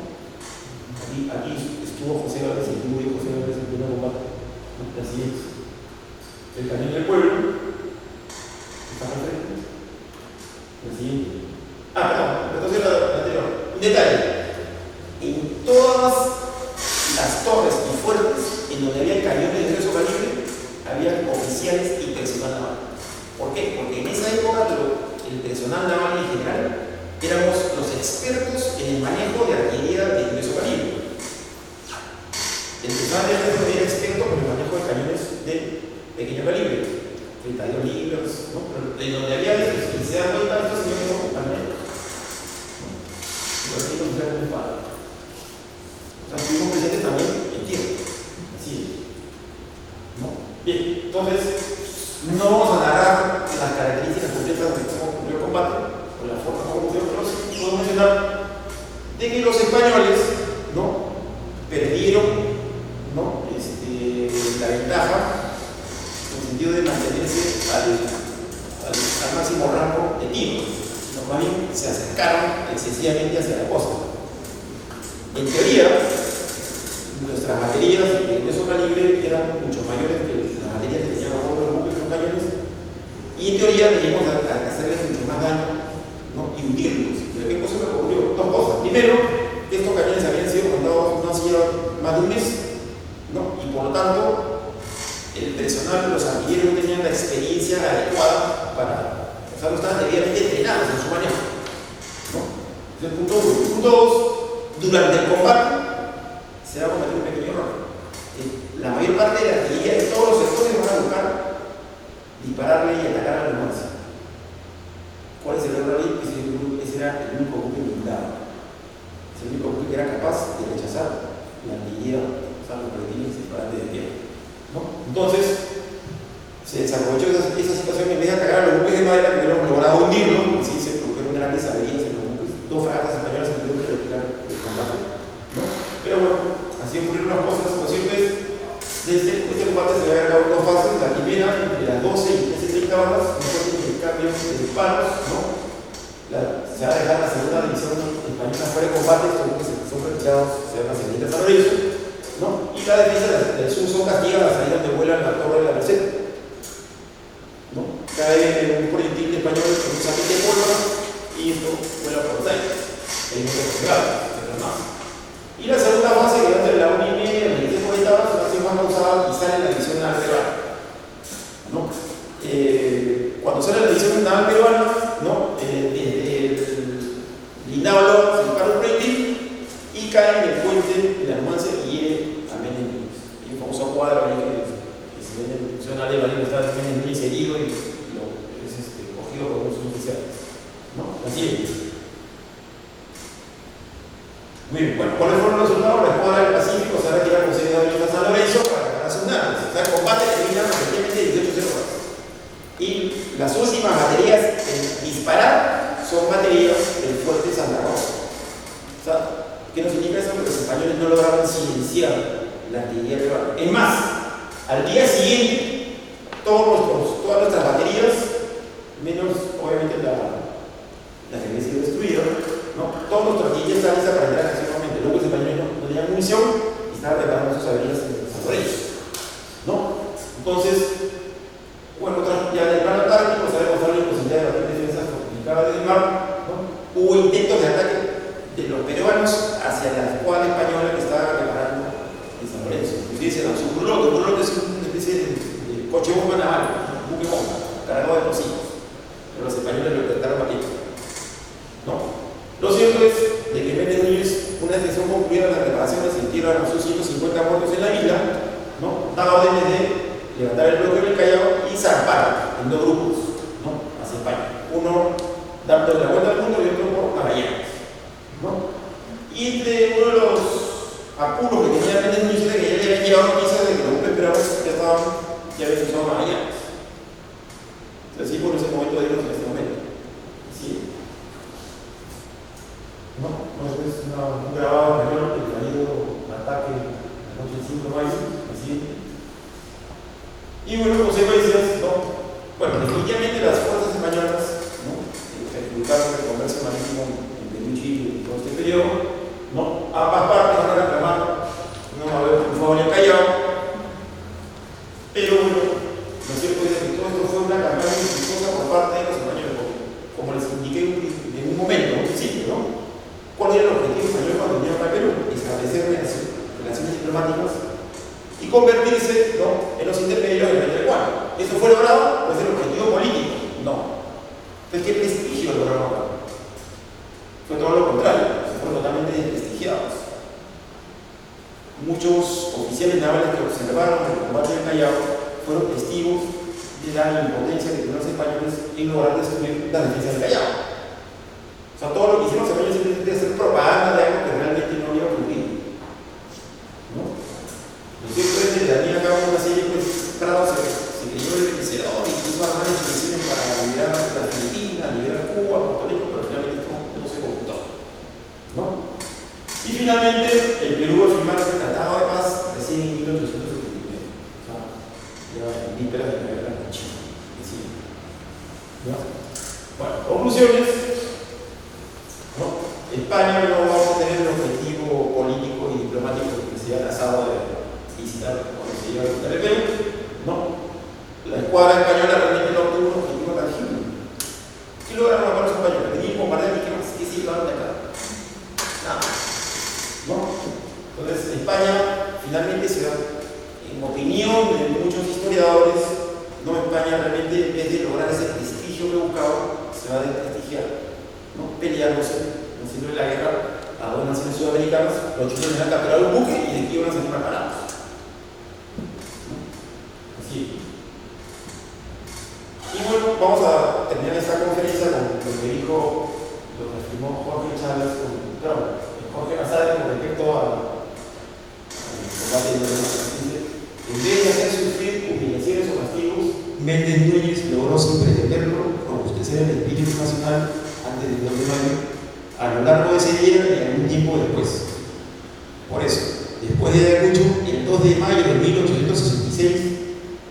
B: Aquí estuvo José Gálvez, estuvo José Gálvez en primer combate, ¿no? Así es. El cañón del pueblo está al frente. El siguiente. Perdón, entonces la anterior. Un detalle. En todas las torres y fuertes en donde había cañones de grueso calibre, había oficiales y personal naval. ¿Por qué? Porque en esa época el personal naval en general éramos los expertos en el manejo de artillería de grueso calibre. El personal naval era experto en el manejo de cañones de pequeño calibre, 32 libras, ¿no? Pero en donde había y se dan cuenta estos señores no también. Por aquí no se dan muy padre. O sea, estuvimos presentes también en tierra. Así es. ¿No? Bien, entonces, no vamos a narrar las características completas de cómo ocurrió el combate, o la forma como ocurrió, pero sí puedo mencionar de que los españoles, ¿no?, perdieron, ¿no?, la ventaja en el sentido de mantenerse al máximo rango de tiro. Más bien se acercaron excesivamente hacia la costa. En teoría, nuestras baterías de esos calibres eran mucho mayores que las baterías que tenían a bordo de los buques con cañones, y en teoría teníamos que hacerles mucho más daño, ¿no?, y hundirlos. Pero ¿qué cosa me ocurrió? 2 cosas. Primero, estos cañones habían sido montados no hacía más de un mes, ¿no?, y por lo tanto el personal, los artilleros no tenían la experiencia adecuada para, o sea, no estaban debidamente entrenados en su manejo, ¿no? Ese es el punto 1. Punto 2, durante el combate se va a cometer un pequeño error. La mayor parte de la artillería de todos los sectores van a buscar dispararle y atacar a la Numancia. ¿Cuál es el error ahí? Ese era el único buque blindado. Es el único buque que era capaz de rechazar la artillería, o sea, los proyectiles disparantes de tierra, ¿no? Entonces, se desaprovechó esa situación en vez de atacar a los buques de madera que hubieran logrado hundirlo, sí se produjeron grandes averías en los buques. Dos fragatas españolas se tuvieron que retirar del combate, ¿no? Pero bueno, así ocurrieron las cosas. Lo cierto es, desde este combate se había agregado dos fases. La primera, entre las 12 y 13:30 horas, un fuerte intercambio de disparos, ¿no? Se va a dejar la segunda división española fuera de combate, estos buques son retirados, se van a seguir a San Lorenzo, ¿no? Y la defensa del sur son castigadas ahí donde vuelan la torre de la Merced, ¿no? Cae un proyectil de español con un saquete de pólvora y esto vuela por los aires. Hay muchos grados, más. Y la segunda fase, que va entre la 1:30 y las 20:40 horas, va a ser más pausada y sale en la división naval peruana, ¿no? Cuando sale la división naval peruana, ¿no? El blindado se dispara un proyectil y cae en el puente de la Numancia y hiere a Menem Núñez. Y el famoso cuadro ahí que se ve en el funcional de Marino está Menem Núñez herido y es cogido por unos oficiales, ¿no? Así es. Muy bien, bueno, ¿cuáles fueron los resultados? La escuadra del Pacífico se retira con sede de San Lorenzo para ganar sus naves. O sea, el combate termina efectivamente 18:0 horas. Y las últimas baterías en disparar son baterías del fuerte Santa Rosa. O sea, ¿qué nos indica eso? Que los españoles no lograron silenciar la artillería peruana. Es más, al día siguiente, todas nuestras baterías, menos obviamente la que había sido destruida, ¿no? Todos nuestros artillerías estaban listas para entrar en acción nuevamente. Los buques españoles no tenían munición y estaban preparando sus avenidas en San Lorenzo, ¿no? Entonces, bueno, ya en el plano táctico sabemos la imposibilidad de batir defensas fortificadas desde el mar, ¿no? Hubo intentos de ataque de los peruanos hacia la escuadra española que estaba preparando en San Lorenzo. Ustedes dicen, su burlote es una especie de coche bomba naval, un buque bomba, cargado de explosivos. Pero los españoles lo intentaron batir, ¿no? Lo cierto es de que Menem Núñez, una vez que son concluidas las reparaciones en tierra a sus 150 muertos en la isla, ¿no? Daba órdenes de levantar el bloqueo del Callao y zarpar en dos grupos, ¿no? Hacia España. Uno dando la vuelta al mundo y otro por Magallanes, ¿no? Y entre uno de los apuros que tenía Menem Núñez era que ya le habían llevado noticias de que los buques peruanos ya habían usado Magallanes. Entonces, sí, por ese momento de irnos en este momento. ¿Sí? No es un grabado mayor del fallido ataque la noche del 5 de mayo, así. Y bueno, consecuencias, ¿no? Bueno, definitivamente las fuerzas españolas, ¿no? Que adjudicaron el comercio marítimo en Perú y Chile en todo este periodo, ¿no? Ambas partes van a reclamar una mayor triunfo en el Callao, pero bueno, lo cierto es que todo esto fue una campaña exitosa por parte de los españoles, como les indiqué en un momento, en un principio, ¿no? ¿Cuál era el objetivo español cuando vinieron a Perú? Establecer relaciones diplomáticas y convertirse, ¿no? En los intermediarios del Reino del Guano. ¿Eso fue logrado? ¿O es el objetivo político? No. Entonces, ¿qué prestigio lograron? Fue todo lo contrario, se fueron totalmente desprestigiados. Muchos oficiales navales que observaron el combate del Callao fueron testigos de la impotencia que tenían los españoles en lograr destruir la defensa del Callao. O sea, todo lo que hicieron los españoles simplemente hacer propaganda de algo que realmente no había ocurrido, ¿no? Lo cierto es que de ahí acá una serie de Prado se creyó el vencedor y quiso armar expediciones para liberar a la Argentina, liberar Cuba, Puerto Rico, pero finalmente no se computó, ¿no? Y finalmente el Perú va a firmar el Tratado de Paz recién en 1879, o sea, ya en vísperas de la guerra con Chile, ¿no? Bueno, conclusiones. ¿No? España no va a tener el objetivo político y diplomático que se haya trazado de visitar cuando se iba a visitar el Perú, ¿no? La escuadra española realmente no tuvo un objetivo tangible. ¿Qué lograron los españoles? Venir y bombardear y qué más, ¿qué se llevaron de acá? Nada, ¿no? Entonces España finalmente se da, en opinión de muchos historiadores, no, España realmente en vez de lograr ese prestigio que buscaba, se va a desprestigiar, ¿no? Peleándose, haciendo la guerra a dos naciones sudamericanas. Los chilenos han capturado un buque y de aquí van a salir preparados, ¿no? Así. Y bueno, vamos a terminar esta conferencia con lo que dijo, lo que afirmó Jorge Chávez con Jorge Basadre con respecto al combate de la justicia. En vez de hacer sufrir humillaciones o castigos, Méndez Núñez logró sin pretenderlo robustecer el espíritu nacional antes del 2 de mayo, a lo largo de ese día y algún tiempo después. Por eso, después de Ayacucho, el 2 de mayo de 1866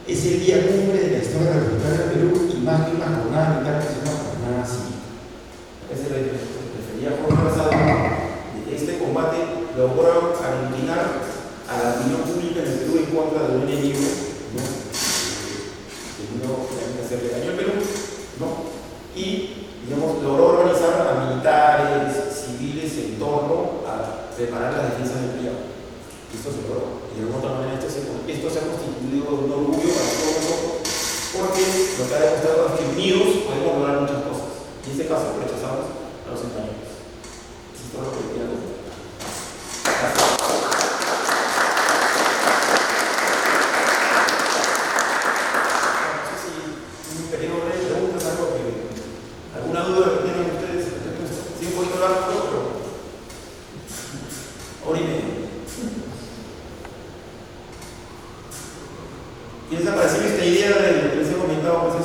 B: es el día cumbre de la historia republicana del Perú y más que una jornada militar que es una jornada civil. Esa es la refería Jorge Basadre. Este combate logró aglutinar a la opinión pública en el Perú en contra de un enemigo, ¿no? Que vino a hacerle daño al Perú, ¿no? Y, digamos, logró organizar a militares, civiles en torno a preparar las defensas del Piau. Esto se logró. Y de alguna otra manera esto se ha constituido un orgullo para todos nosotros, porque lo que ha demostrado es que unidos podemos lograr muchas cosas. Y en este caso rechazamos a los españoles. Esto es lo que quería decir. ¿Alguna duda que tengan ustedes? Sí, un poquito largo, pero hora y media. ¿Qué les ha parecido esta idea de lo que les he comentado? Pues